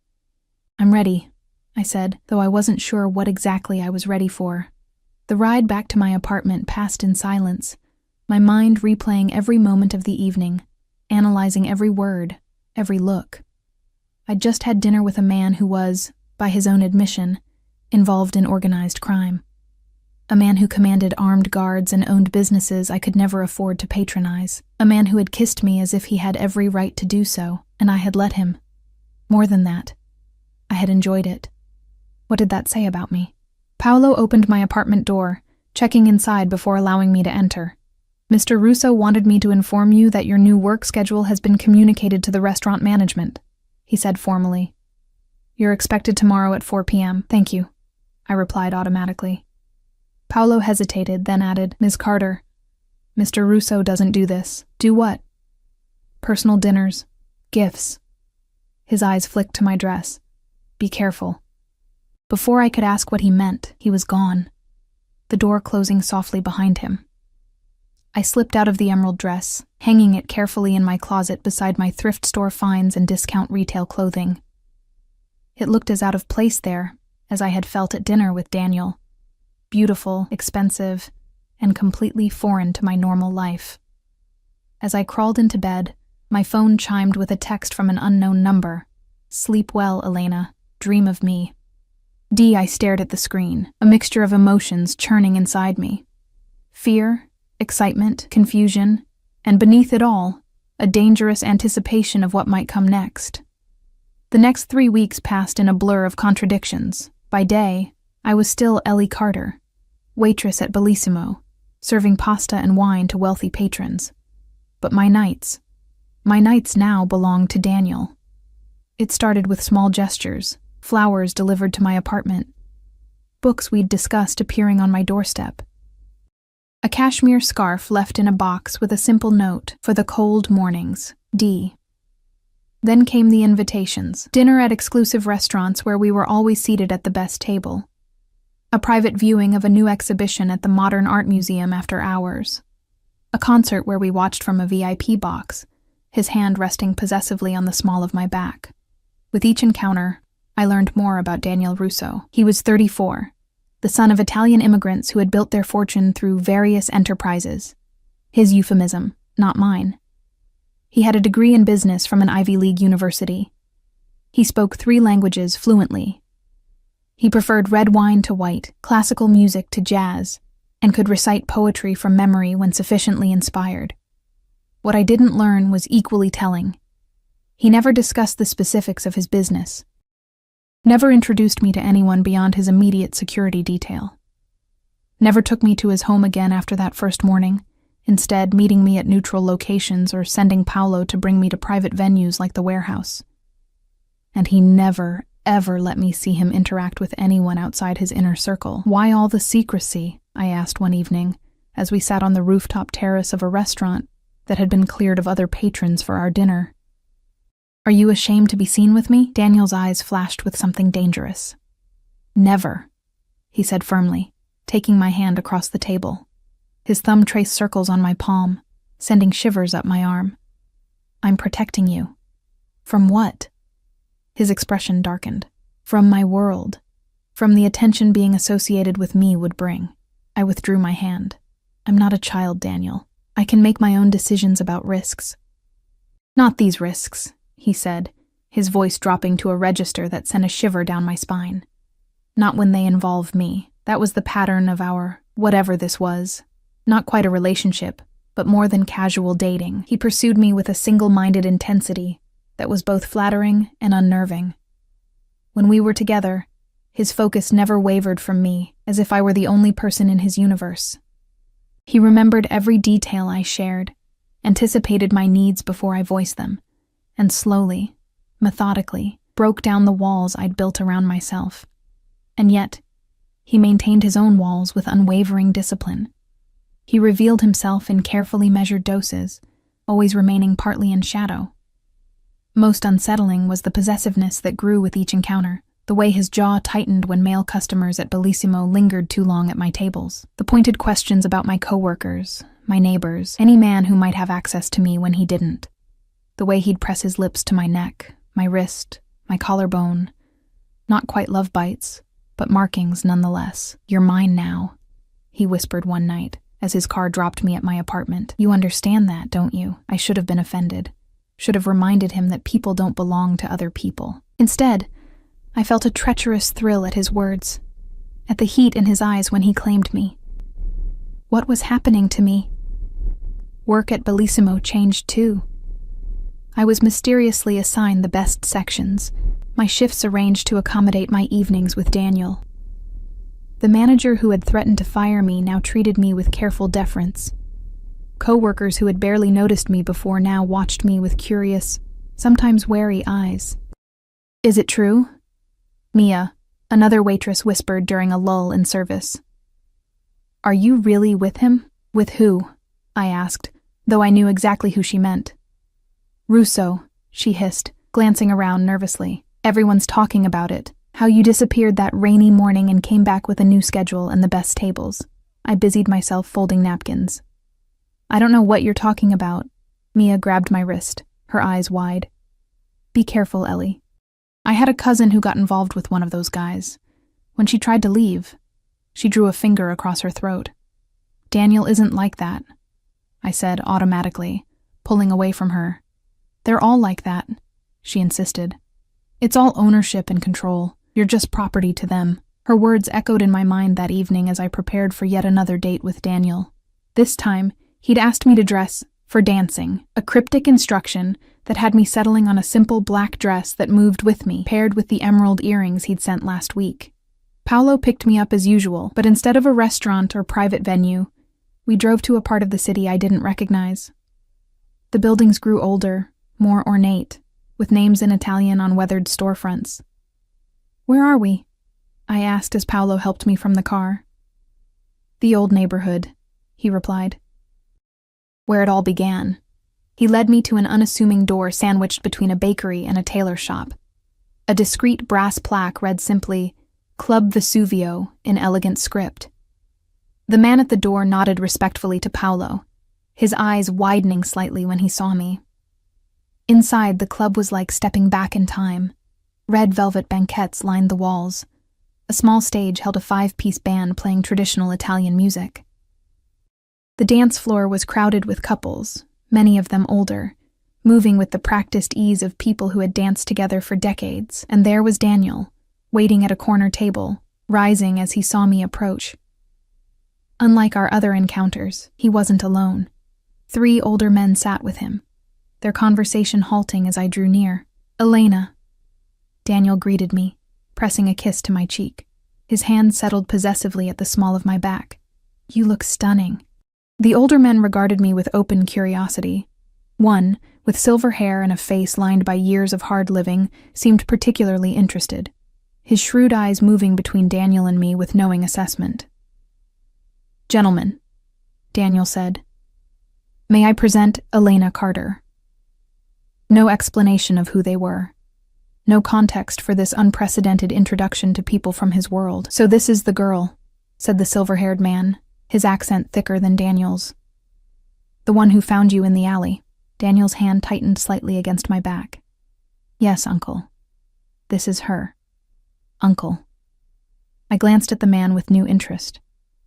I'm ready, I said, though I wasn't sure what exactly I was ready for. The ride back to my apartment passed in silence, my mind replaying every moment of the evening, analyzing every word, every look. I'd just had dinner with a man who was, by his own admission, involved in organized crime. A man who commanded armed guards and owned businesses I could never afford to patronize. A man who had kissed me as if he had every right to do so, and I had let him. More than that, I had enjoyed it. What did that say about me? Paolo opened my apartment door, checking inside before allowing me to enter. Mr. Russo wanted me to inform you that your new work schedule has been communicated to the restaurant management, he said formally. You're expected tomorrow at 4 p.m. Thank you, I replied automatically. Paolo hesitated, then added, Ms. Carter, Mr. Russo doesn't do this. Do what? Personal dinners. Gifts. His eyes flicked to my dress. Be careful. Before I could ask what he meant, he was gone, the door closing softly behind him. I slipped out of the emerald dress, hanging it carefully in my closet beside my thrift store finds and discount retail clothing. It looked as out of place there as I had felt at dinner with Daniel. Beautiful, expensive, and completely foreign to my normal life. As I crawled into bed, my phone chimed with a text from an unknown number. Sleep well, Elena. Dream of me. I stared at the screen, a mixture of emotions churning inside me. Fear, excitement, confusion, and beneath it all, a dangerous anticipation of what might come next. The next 3 weeks passed in a blur of contradictions. By day, I was still Ellie Carter, waitress at Bellissimo, serving pasta and wine to wealthy patrons. But my nights now belonged to Daniel. It started with small gestures, flowers delivered to my apartment, books we'd discussed appearing on my doorstep, a cashmere scarf left in a box with a simple note, for the cold mornings, D. Then came the invitations. Dinner at exclusive restaurants where we were always seated at the best table. A private viewing of a new exhibition at the Modern Art Museum after hours. A concert where we watched from a VIP box, his hand resting possessively on the small of my back. With each encounter, I learned more about Daniel Russo. He was 34, the son of Italian immigrants who had built their fortune through various enterprises. His euphemism, not mine. He had a degree in business from an Ivy League university. He spoke 3 languages fluently. He preferred red wine to white, classical music to jazz, and could recite poetry from memory when sufficiently inspired. What I didn't learn was equally telling. He never discussed the specifics of his business. Never introduced me to anyone beyond his immediate security detail. Never took me to his home again after that first morning, instead meeting me at neutral locations or sending Paolo to bring me to private venues like the warehouse. And he never, ever let me see him interact with anyone outside his inner circle. Why all the secrecy? I asked one evening, as we sat on the rooftop terrace of a restaurant that had been cleared of other patrons for our dinner. Are you ashamed to be seen with me? Daniel's eyes flashed with something dangerous. Never, he said firmly, taking my hand across the table. His thumb traced circles on my palm, sending shivers up my arm. I'm protecting you. From what? His expression darkened. From my world. From the attention being associated with me would bring. I withdrew my hand. I'm not a child, Daniel. I can make my own decisions about risks. Not these risks, he said, his voice dropping to a register that sent a shiver down my spine. Not when they involve me. That was the pattern of our whatever this was. Not quite a relationship, but more than casual dating. He pursued me with a single-minded intensity that was both flattering and unnerving. When we were together, his focus never wavered from me, as if I were the only person in his universe. He remembered every detail I shared, anticipated my needs before I voiced them, and slowly, methodically, broke down the walls I'd built around myself. And yet, he maintained his own walls with unwavering discipline. He revealed himself in carefully measured doses, always remaining partly in shadow. Most unsettling was the possessiveness that grew with each encounter, the way his jaw tightened when male customers at Bellissimo lingered too long at my tables, the pointed questions about my coworkers, my neighbors, any man who might have access to me when he didn't, the way he'd press his lips to my neck, my wrist, my collarbone, not quite love bites, but markings nonetheless. You're mine now, he whispered one night, as his car dropped me at my apartment. You understand that, don't you? I should have been offended. Should have reminded him that people don't belong to other people. Instead, I felt a treacherous thrill at his words, at the heat in his eyes when he claimed me. What was happening to me? Work at Bellissimo changed too. I was mysteriously assigned the best sections, my shifts arranged to accommodate my evenings with Daniel. The manager who had threatened to fire me now treated me with careful deference. Co-workers who had barely noticed me before now watched me with curious, sometimes wary eyes. Is it true? Mia, another waitress, whispered during a lull in service. Are you really with him? With who? I asked, though I knew exactly who she meant. Russo, she hissed, glancing around nervously. Everyone's talking about it. How you disappeared that rainy morning and came back with a new schedule and the best tables. I busied myself folding napkins. I don't know what you're talking about. Mia grabbed my wrist, her eyes wide. Be careful, Ellie. I had a cousin who got involved with one of those guys. When she tried to leave, she drew a finger across her throat. Daniel isn't like that, I said automatically, pulling away from her. They're all like that, she insisted. It's all ownership and control. You're just property to them. Her words echoed in my mind that evening as I prepared for yet another date with Daniel. This time, he'd asked me to dress for dancing, a cryptic instruction that had me settling on a simple black dress that moved with me, paired with the emerald earrings he'd sent last week. Paolo picked me up as usual, but instead of a restaurant or private venue, we drove to a part of the city I didn't recognize. The buildings grew older, more ornate, with names in Italian on weathered storefronts. Where are we? I asked as Paolo helped me from the car. The old neighborhood, he replied. Where it all began. He led me to an unassuming door sandwiched between a bakery and a tailor shop. A discreet brass plaque read simply, "Club Vesuvio," in elegant script. The man at the door nodded respectfully to Paolo, his eyes widening slightly when he saw me. Inside, the club was like stepping back in time. Red velvet banquettes lined the walls. A small stage held a 5-piece band playing traditional Italian music. The dance floor was crowded with couples, many of them older, moving with the practiced ease of people who had danced together for decades, and there was Daniel, waiting at a corner table, rising as he saw me approach. Unlike our other encounters, he wasn't alone. 3 older men sat with him, their conversation halting as I drew near. "Elena." Daniel greeted me, pressing a kiss to my cheek. His hand settled possessively at the small of my back. "You look stunning." The older men regarded me with open curiosity. One, with silver hair and a face lined by years of hard living, seemed particularly interested, his shrewd eyes moving between Daniel and me with knowing assessment. "Gentlemen," Daniel said, "may I present Elena Carter." No explanation of who they were. No context for this unprecedented introduction to people from his world. "So this is the girl," said the silver-haired man, his accent thicker than Daniel's. "The one who found you in the alley." Daniel's hand tightened slightly against my back. "Yes, Uncle. This is her. Uncle." I glanced at the man with new interest.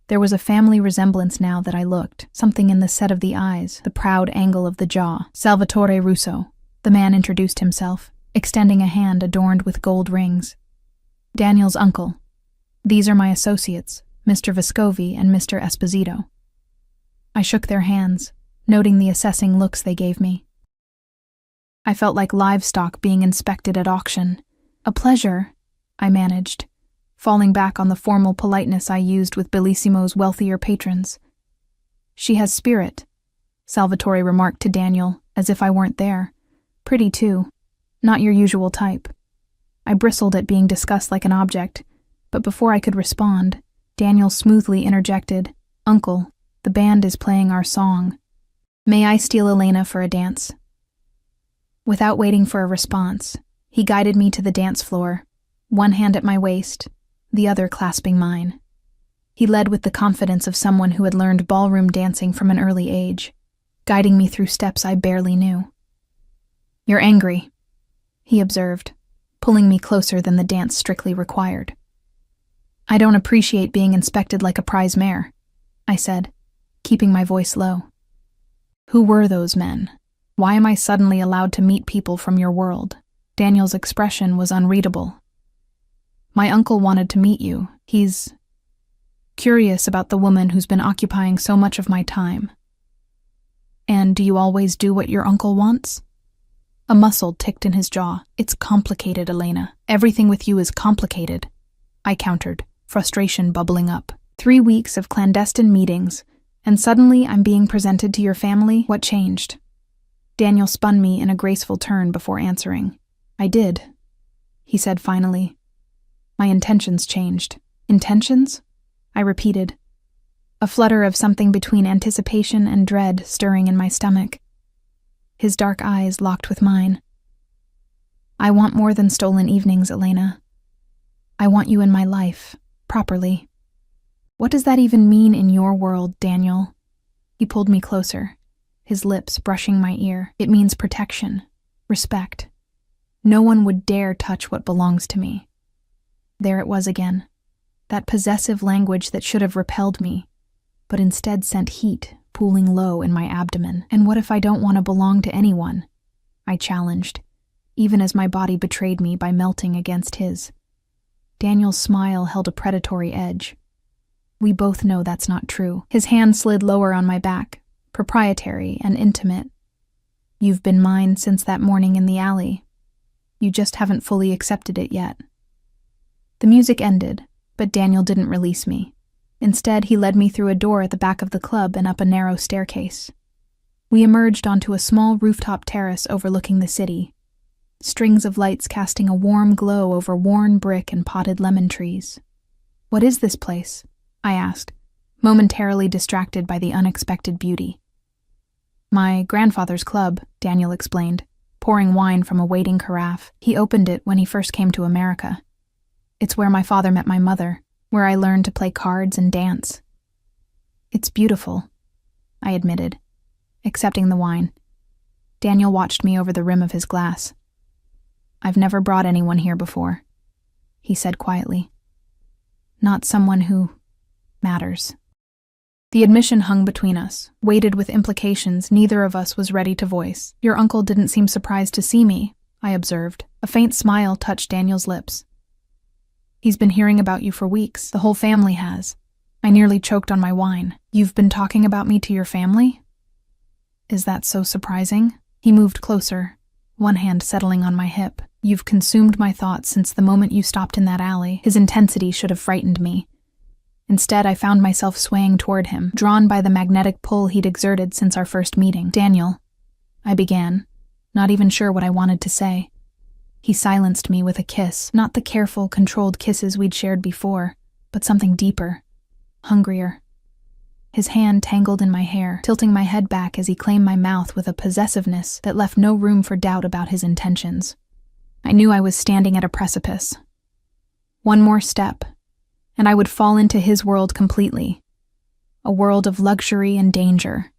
There was a family resemblance now that I looked, something in the set of the eyes, the proud angle of the jaw. "Salvatore Russo," the man introduced himself, extending a hand adorned with gold rings. "Daniel's uncle. These are my associates, Mr. Vescovi and Mr. Esposito." I shook their hands, noting the assessing looks they gave me. I felt like livestock being inspected at auction. "A pleasure," I managed, falling back on the formal politeness I used with Bellissimo's wealthier patrons. "She has spirit," Salvatore remarked to Daniel, as if I weren't there. "Pretty, too. Not your usual type." I bristled at being discussed like an object, but before I could respond, Daniel smoothly interjected, "Uncle, the band is playing our song. May I steal Elena for a dance?" Without waiting for a response, he guided me to the dance floor, one hand at my waist, the other clasping mine. He led with the confidence of someone who had learned ballroom dancing from an early age, guiding me through steps I barely knew. "You're angry," he observed, pulling me closer than the dance strictly required. "I don't appreciate being inspected like a prize mare," I said, keeping my voice low. "Who were those men? Why am I suddenly allowed to meet people from your world?" Daniel's expression was unreadable. "My uncle wanted to meet you. He's curious about the woman who's been occupying so much of my time." "And do you always do what your uncle wants?" A muscle ticked in his jaw. "It's complicated, Elena. Everything with you is complicated," I countered, frustration bubbling up. 3 weeks of clandestine meetings, and suddenly I'm being presented to your family? What changed? Daniel spun me in a graceful turn before answering. "I did," he said finally. "My intentions changed." "Intentions?" I repeated, a flutter of something between anticipation and dread stirring in my stomach. His dark eyes locked with mine. "I want more than stolen evenings, Elena. I want you in my life, properly." "What does that even mean in your world, Daniel?" He pulled me closer, his lips brushing my ear. "It means protection, respect. No one would dare touch what belongs to me." There it was again, that possessive language that should have repelled me, but instead sent heat pooling low in my abdomen. "And what if I don't want to belong to anyone?" I challenged, even as my body betrayed me by melting against his. Daniel's smile held a predatory edge. "We both know that's not true." His hand slid lower on my back, proprietary and intimate. "You've been mine since that morning in the alley. You just haven't fully accepted it yet." The music ended, but Daniel didn't release me. Instead, he led me through a door at the back of the club and up a narrow staircase. We emerged onto a small rooftop terrace overlooking the city, strings of lights casting a warm glow over worn brick and potted lemon trees. "What is this place?" I asked, momentarily distracted by the unexpected beauty. My grandfather's club, Daniel explained, pouring wine from a waiting carafe. He opened it when he first came to America. It's where my father met my mother, where I learned to play cards and dance. It's beautiful, I admitted, accepting the wine. Daniel watched me over the rim of his glass. I've never brought anyone here before, he said quietly. Not someone who matters. The admission hung between us, weighted with implications neither of us was ready to voice. Your uncle didn't seem surprised to see me, I observed. A faint smile touched Daniel's lips. He's been hearing about you for weeks. The whole family has. I nearly choked on my wine. You've been talking about me to your family? Is that so surprising? He moved closer, one hand settling on my hip. You've consumed my thoughts since the moment you stopped in that alley. His intensity should have frightened me. Instead, I found myself swaying toward him, drawn by the magnetic pull he'd exerted since our first meeting. Daniel, I began, not even sure what I wanted to say. He silenced me with a kiss, not the careful, controlled kisses we'd shared before, but something deeper, hungrier. His hand tangled in my hair, tilting my head back as he claimed my mouth with a possessiveness that left no room for doubt about his intentions. I knew I was standing at a precipice. One more step, and I would fall into his world completely. A world of luxury and danger,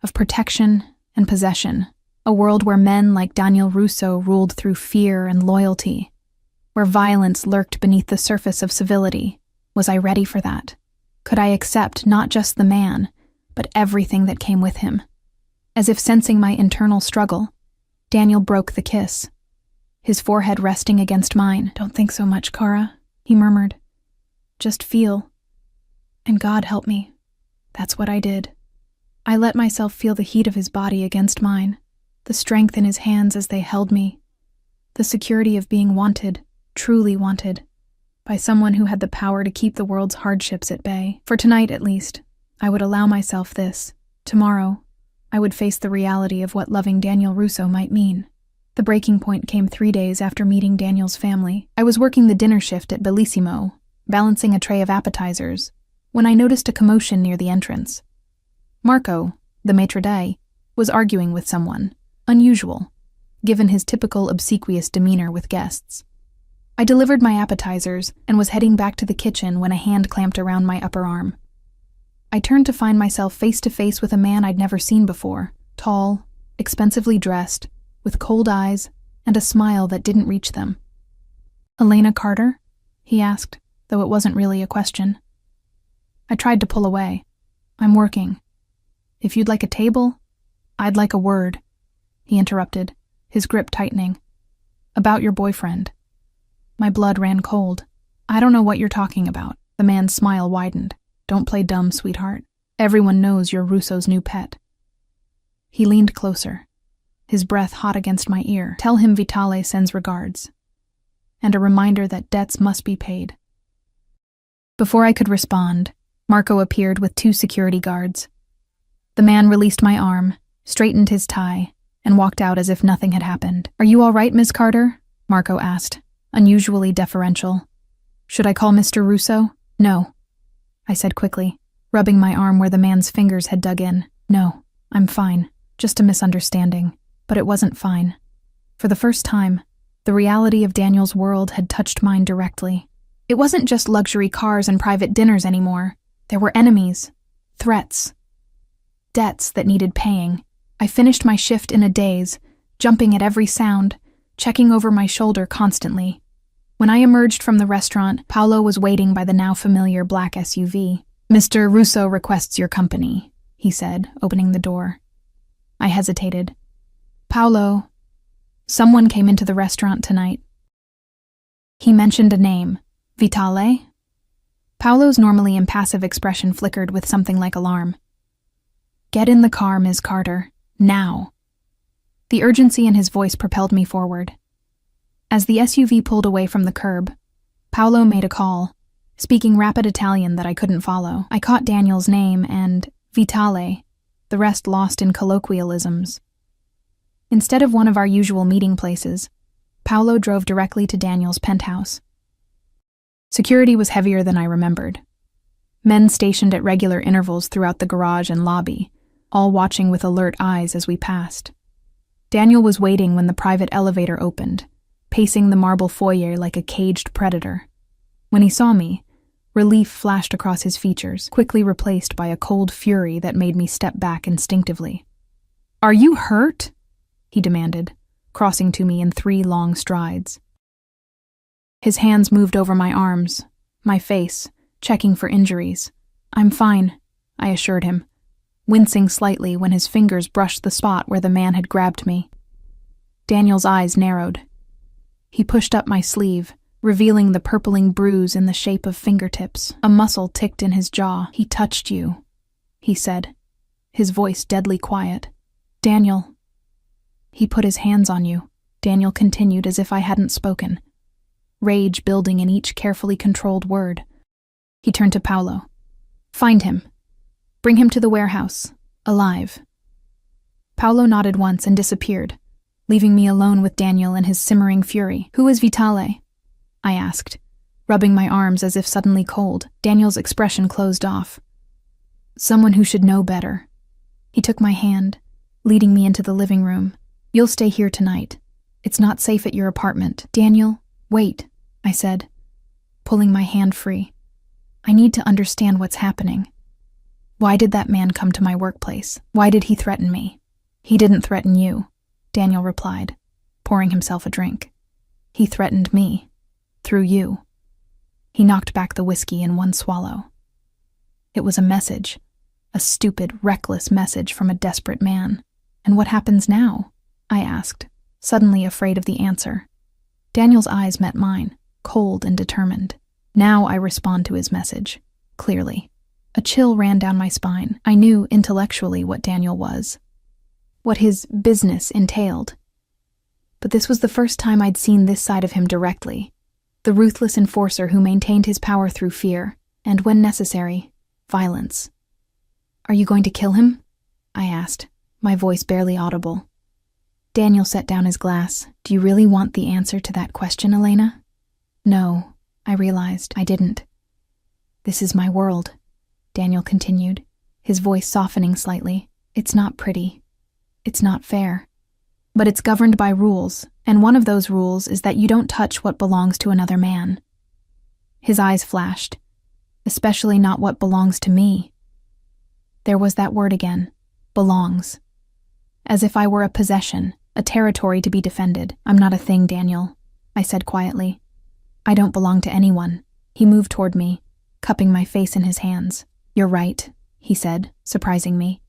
of protection and possession. A world where men like Daniel Russo ruled through fear and loyalty, where violence lurked beneath the surface of civility. Was I ready for that? Could I accept not just the man, but everything that came with him? As if sensing my internal struggle, Daniel broke the kiss, his forehead resting against mine. Don't think so much, Kara, he murmured. Just feel. And God help me. That's what I did. I let myself feel the heat of his body against mine, the strength in his hands as they held me, the security of being wanted, truly wanted, by someone who had the power to keep the world's hardships at bay. For tonight, at least, I would allow myself this. Tomorrow, I would face the reality of what loving Daniel Russo might mean. The breaking point came 3 days after meeting Daniel's family. I was working the dinner shift at Bellissimo, balancing a tray of appetizers, when I noticed a commotion near the entrance. Marco, the maitre d', was arguing with someone. Unusual, given his typical obsequious demeanor with guests. I delivered my appetizers and was heading back to the kitchen when a hand clamped around my upper arm. I turned to find myself face to face with a man I'd never seen before, tall, expensively dressed, with cold eyes and a smile that didn't reach them. "Elena Carter?" he asked, though it wasn't really a question. I tried to pull away. "I'm working. If you'd like a table, I'd like a word," he interrupted, his grip tightening. "About your boyfriend." My blood ran cold. "I don't know what you're talking about." The man's smile widened. "Don't play dumb, sweetheart. Everyone knows you're Russo's new pet." He leaned closer, his breath hot against my ear. "Tell him Vitale sends regards. And a reminder that debts must be paid." Before I could respond, Marco appeared with 2 security guards. The man released my arm, straightened his tie, and walked out as if nothing had happened. "Are you all right, Miss Carter?" Marco asked, unusually deferential. "Should I call Mr. Russo?" "No," I said quickly, rubbing my arm where the man's fingers had dug in. "No, I'm fine. Just a misunderstanding." But it wasn't fine. For the first time, the reality of Daniel's world had touched mine directly. It wasn't just luxury cars and private dinners anymore. There were enemies, threats, debts that needed paying. I finished my shift in a daze, jumping at every sound, checking over my shoulder constantly. When I emerged from the restaurant, Paolo was waiting by the now familiar black SUV. "Mr. Russo requests your company," he said, opening the door. I hesitated. "Paolo, someone came into the restaurant tonight." He mentioned a name. "Vitale?" Paolo's normally impassive expression flickered with something like alarm. "Get in the car, Ms. Carter. Now." The urgency in his voice propelled me forward. As the SUV pulled away from the curb, Paolo made a call, speaking rapid Italian that I couldn't follow. I caught Daniel's name and Vitale, the rest lost in colloquialisms. Instead of one of our usual meeting places, Paolo drove directly to Daniel's penthouse. Security was heavier than I remembered. Men stationed at regular intervals throughout the garage and lobby, all watching with alert eyes as we passed. Daniel was waiting when the private elevator opened, pacing the marble foyer like a caged predator. When he saw me, relief flashed across his features, quickly replaced by a cold fury that made me step back instinctively. "Are you hurt?" he demanded, crossing to me in 3 long strides. His hands moved over my arms, my face, checking for injuries. "I'm fine," I assured him, wincing slightly when his fingers brushed the spot where the man had grabbed me. Daniel's eyes narrowed. He pushed up my sleeve, revealing the purpling bruise in the shape of fingertips. A muscle ticked in his jaw. "He touched you," he said, his voice deadly quiet. "Daniel." "He put his hands on you," Daniel continued as if I hadn't spoken, rage building in each carefully controlled word. He turned to Paolo. "Find him. Bring him to the warehouse, alive." Paolo nodded once and disappeared, leaving me alone with Daniel and his simmering fury. "Who is Vitale?" I asked, rubbing my arms as if suddenly cold. Daniel's expression closed off. "Someone who should know better." He took my hand, leading me into the living room. "You'll stay here tonight. It's not safe at your apartment." "Daniel, wait," I said, pulling my hand free. "I need to understand what's happening. Why did that man come to my workplace? Why did he threaten me?" "He didn't threaten you," Daniel replied, pouring himself a drink. "He threatened me. Through you." He knocked back the whiskey in one swallow. "It was a message, a stupid, reckless message from a desperate man. And what happens now?" I asked, suddenly afraid of the answer. Daniel's eyes met mine, cold and determined. "Now I respond to his message, clearly." A chill ran down my spine. I knew intellectually what Daniel was, what his business entailed. But this was the first time I'd seen this side of him directly. The ruthless enforcer who maintained his power through fear, and when necessary, violence. "Are you going to kill him?" I asked, my voice barely audible. Daniel set down his glass. "Do you really want the answer to that question, Elena?" "No," I realized. I didn't. "This is my world," Daniel continued, his voice softening slightly. "It's not pretty. It's not fair. But it's governed by rules, and one of those rules is that you don't touch what belongs to another man." His eyes flashed. "Especially not what belongs to me." There was that word again, belongs. As if I were a possession, a territory to be defended. "I'm not a thing, Daniel," I said quietly. "I don't belong to anyone." He moved toward me, cupping my face in his hands. "You're right," he said, surprising me.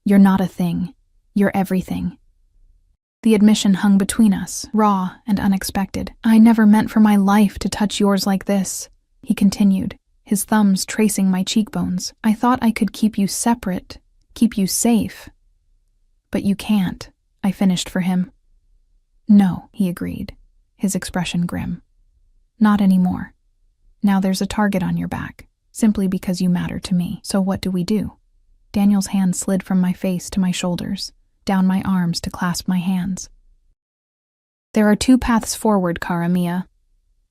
"You're not a thing. You're everything." The admission hung between us, raw and unexpected. "I never meant for my life to touch yours like this," he continued, his thumbs tracing my cheekbones. "I thought I could keep you separate, keep you safe. But you can't," I finished for him. "No," he agreed, his expression grim. "Not anymore. Now there's a target on your back, simply because you matter to me. So what do we do?" Daniel's hand slid from my face to my shoulders, down my arms to clasp my hands. "There are 2 paths forward, cara mia.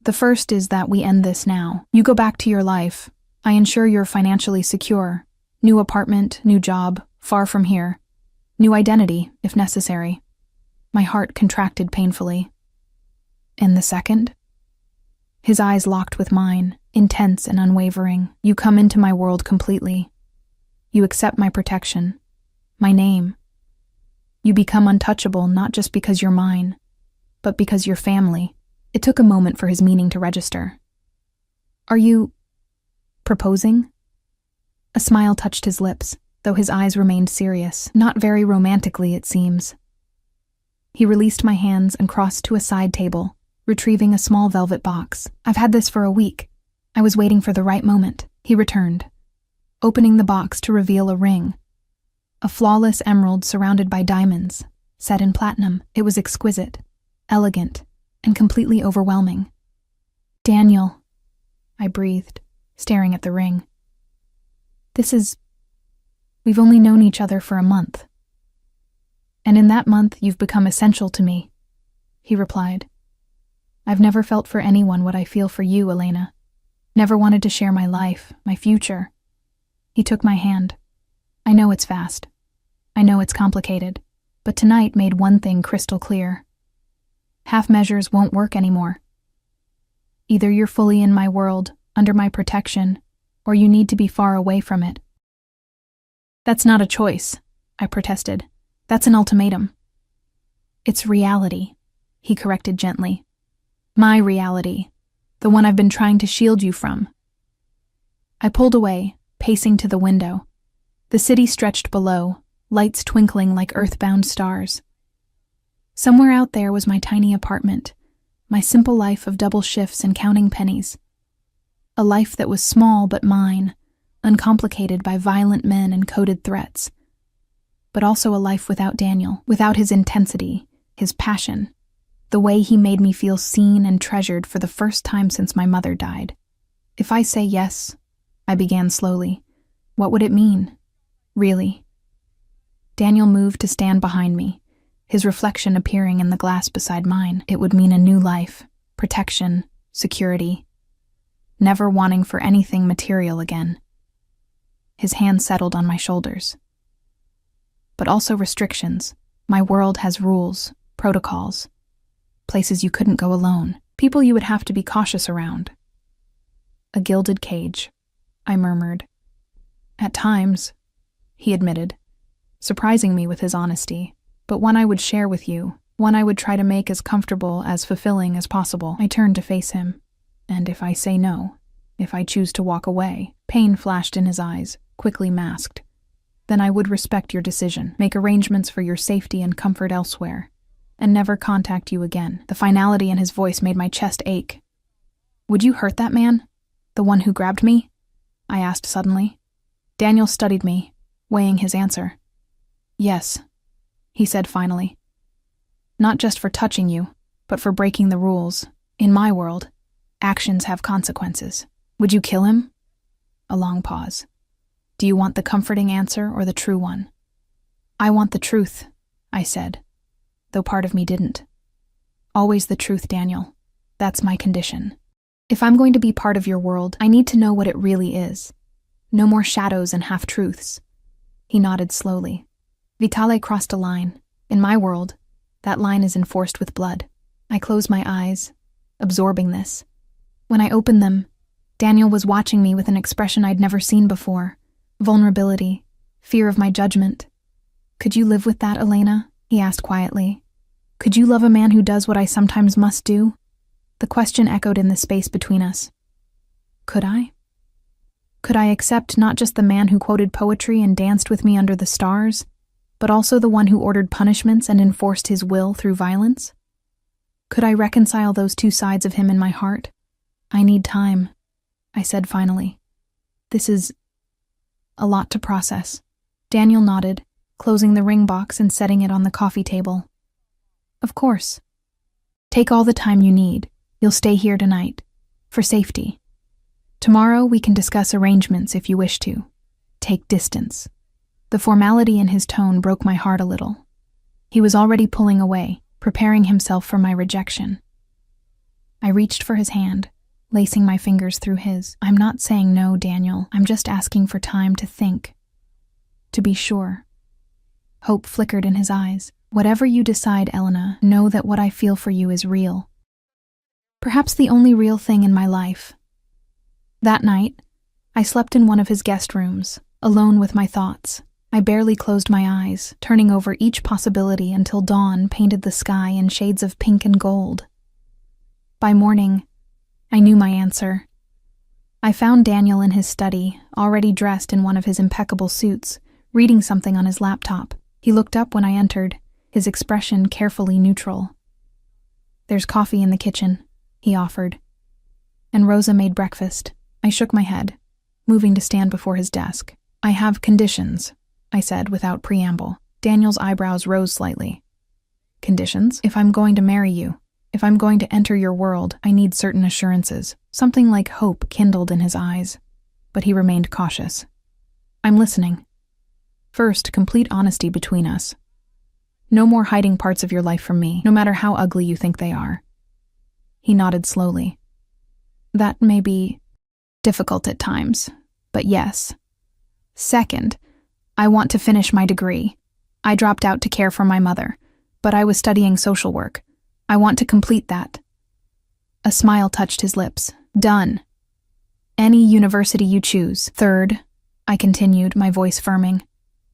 The first is that we end this now. You go back to your life. I ensure you're financially secure. New apartment, new job, far from here. New identity, if necessary." My heart contracted painfully. "And the second?" His eyes locked with mine, intense and unwavering. "You come into my world completely. You accept my protection, my name. You become untouchable not just because you're mine, but because you're family." It took a moment for his meaning to register. "Are you proposing?" A smile touched his lips, though his eyes remained serious, not very romantically, it seems. He released my hands and crossed to a side table, retrieving a small velvet box. "I've had this for a week. I was waiting for the right moment," he returned, opening the box to reveal a ring. A flawless emerald surrounded by diamonds, set in platinum. It was exquisite, elegant, and completely overwhelming. "Daniel," I breathed, staring at the ring. We've only known each other for a month. And in that month, you've become essential to me," he replied. "I've never felt for anyone what I feel for you, Elena. Never wanted to share my life, my future." He took my hand. "I know it's fast. I know it's complicated, but tonight made one thing crystal clear. Half measures won't work anymore. Either you're fully in my world, under my protection, or you need to be far away from it. That's not a choice, I protested. That's an ultimatum. It's reality, he corrected gently. My reality, the one I've been trying to shield you from. I pulled away, pacing to the window. The city stretched below, lights twinkling like earthbound stars. Somewhere out there was my tiny apartment, my simple life of double shifts and counting pennies. A life that was small but mine, uncomplicated by violent men and coded threats. But also a life without Daniel, without his intensity, his passion, the way he made me feel seen and treasured for the first time since my mother died. If I say yes, I began slowly, what would it mean? Really? Daniel moved to stand behind me, his reflection appearing in the glass beside mine. It would mean a new life, protection, security, never wanting for anything material again. His hand settled on my shoulders. But also restrictions. My world has rules, protocols, places you couldn't go alone, people you would have to be cautious around. A gilded cage, I murmured. At times, he admitted, surprising me with his honesty, but one I would share with you, one I would try to make as comfortable, as fulfilling as possible. I turned to face him, and if I say no, if I choose to walk away, pain flashed in his eyes, quickly masked. Then I would respect your decision, make arrangements for your safety and comfort elsewhere, and never contact you again. The finality in his voice made my chest ache. Would you hurt that man? The one who grabbed me? I asked suddenly. Daniel studied me, weighing his answer. Yes, he said finally. Not just for touching you, but for breaking the rules. In my world, actions have consequences. Would you kill him? A long pause. Do you want the comforting answer or the true one? I want the truth, I said, though part of me didn't. Always the truth, Daniel. That's my condition. If I'm going to be part of your world, I need to know what it really is. No more shadows and half-truths. He nodded slowly. Vitale crossed a line. In my world, that line is enforced with blood. I closed my eyes, absorbing this. When I opened them, Daniel was watching me with an expression I'd never seen before. Vulnerability, fear of my judgment. Could you live with that, Elena? He asked quietly. Could you love a man who does what I sometimes must do? The question echoed in the space between us. Could I? Could I accept not just the man who quoted poetry and danced with me under the stars, but also the one who ordered punishments and enforced his will through violence? Could I reconcile those two sides of him in my heart? I need time, I said finally. This is a lot to process. Daniel nodded, closing the ring box and setting it on the coffee table. Of course. Take all the time you need. You'll stay here tonight, for safety. Tomorrow we can discuss arrangements if you wish to. Take distance. The formality in his tone broke my heart a little. He was already pulling away, preparing himself for my rejection. I reached for his hand, lacing my fingers through his. I'm not saying no, Daniel. I'm just asking for time to think. To be sure. Hope flickered in his eyes. Whatever you decide, Elena, know that what I feel for you is real. Perhaps the only real thing in my life. That night, I slept in one of his guest rooms, alone with my thoughts. I barely closed my eyes, turning over each possibility until dawn painted the sky in shades of pink and gold. By morning, I knew my answer. I found Daniel in his study, already dressed in one of his impeccable suits, reading something on his laptop. He looked up when I entered, his expression carefully neutral. There's coffee in the kitchen, he offered. And Rosa made breakfast. I shook my head, moving to stand before his desk. I have conditions, I said without preamble. Daniel's eyebrows rose slightly. Conditions? If I'm going to marry you, if I'm going to enter your world, I need certain assurances. Something like hope kindled in his eyes, but he remained cautious. I'm listening. First, complete honesty between us. No more hiding parts of your life from me, no matter how ugly you think they are. He nodded slowly. That may be difficult at times, but yes. Second, I want to finish my degree. I dropped out to care for my mother, but I was studying social work. I want to complete that. A smile touched his lips. Done. Any university you choose. Third, I continued, my voice firming,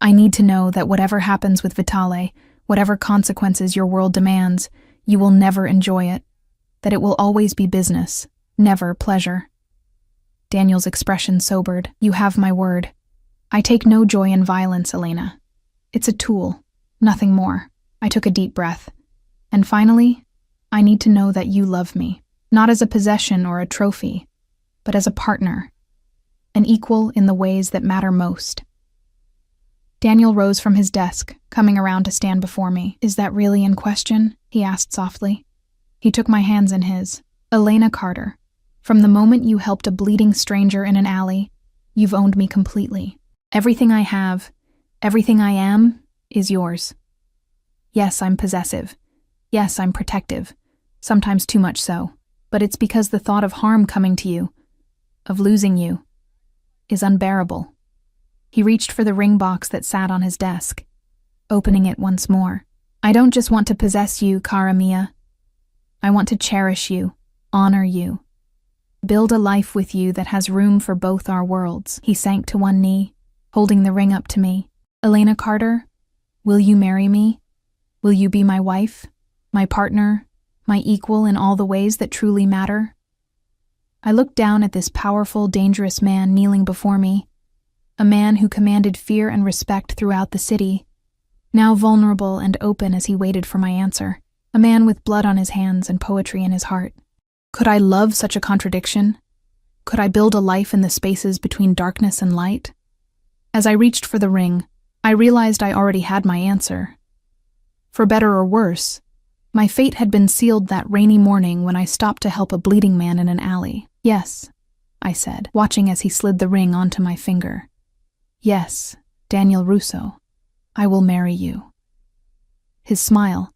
I need to know that whatever happens with Vitale, whatever consequences your world demands, you will never enjoy it. That it will always be business, never pleasure. Daniel's expression sobered. You have my word. I take no joy in violence, Elena. It's a tool, nothing more. I took a deep breath. And finally, I need to know that you love me, not as a possession or a trophy, but as a partner, an equal in the ways that matter most. Daniel rose from his desk, coming around to stand before me. Is that really in question? He asked softly. He took my hands in his. Elena Carter, from the moment you helped a bleeding stranger in an alley, you've owned me completely. Everything I have, everything I am, is yours. Yes, I'm possessive. Yes, I'm protective. Sometimes too much so. But it's because the thought of harm coming to you, of losing you, is unbearable. He reached for the ring box that sat on his desk, opening it once more. I don't just want to possess you, cara mia. I want to cherish you, honor you, build a life with you that has room for both our worlds. He sank to one knee, holding the ring up to me. Elena Carter, will you marry me? Will you be my wife, my partner, my equal in all the ways that truly matter? I looked down at this powerful, dangerous man kneeling before me, a man who commanded fear and respect throughout the city, now vulnerable and open as he waited for my answer, a man with blood on his hands and poetry in his heart. Could I love such a contradiction? Could I build a life in the spaces between darkness and light? As I reached for the ring, I realized I already had my answer. For better or worse, my fate had been sealed that rainy morning when I stopped to help a bleeding man in an alley. Yes, I said, watching as he slid the ring onto my finger. Yes, Daniel Russo, I will marry you. His smile,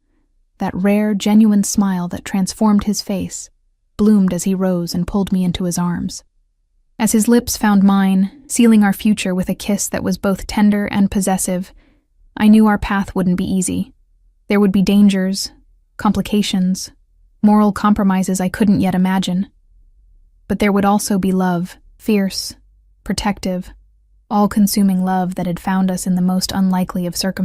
that rare, genuine smile that transformed his face, bloomed as he rose and pulled me into his arms. As his lips found mine, sealing our future with a kiss that was both tender and possessive, I knew our path wouldn't be easy. There would be dangers, complications, moral compromises I couldn't yet imagine. But there would also be love, fierce, protective, all-consuming love that had found us in the most unlikely of circumstances.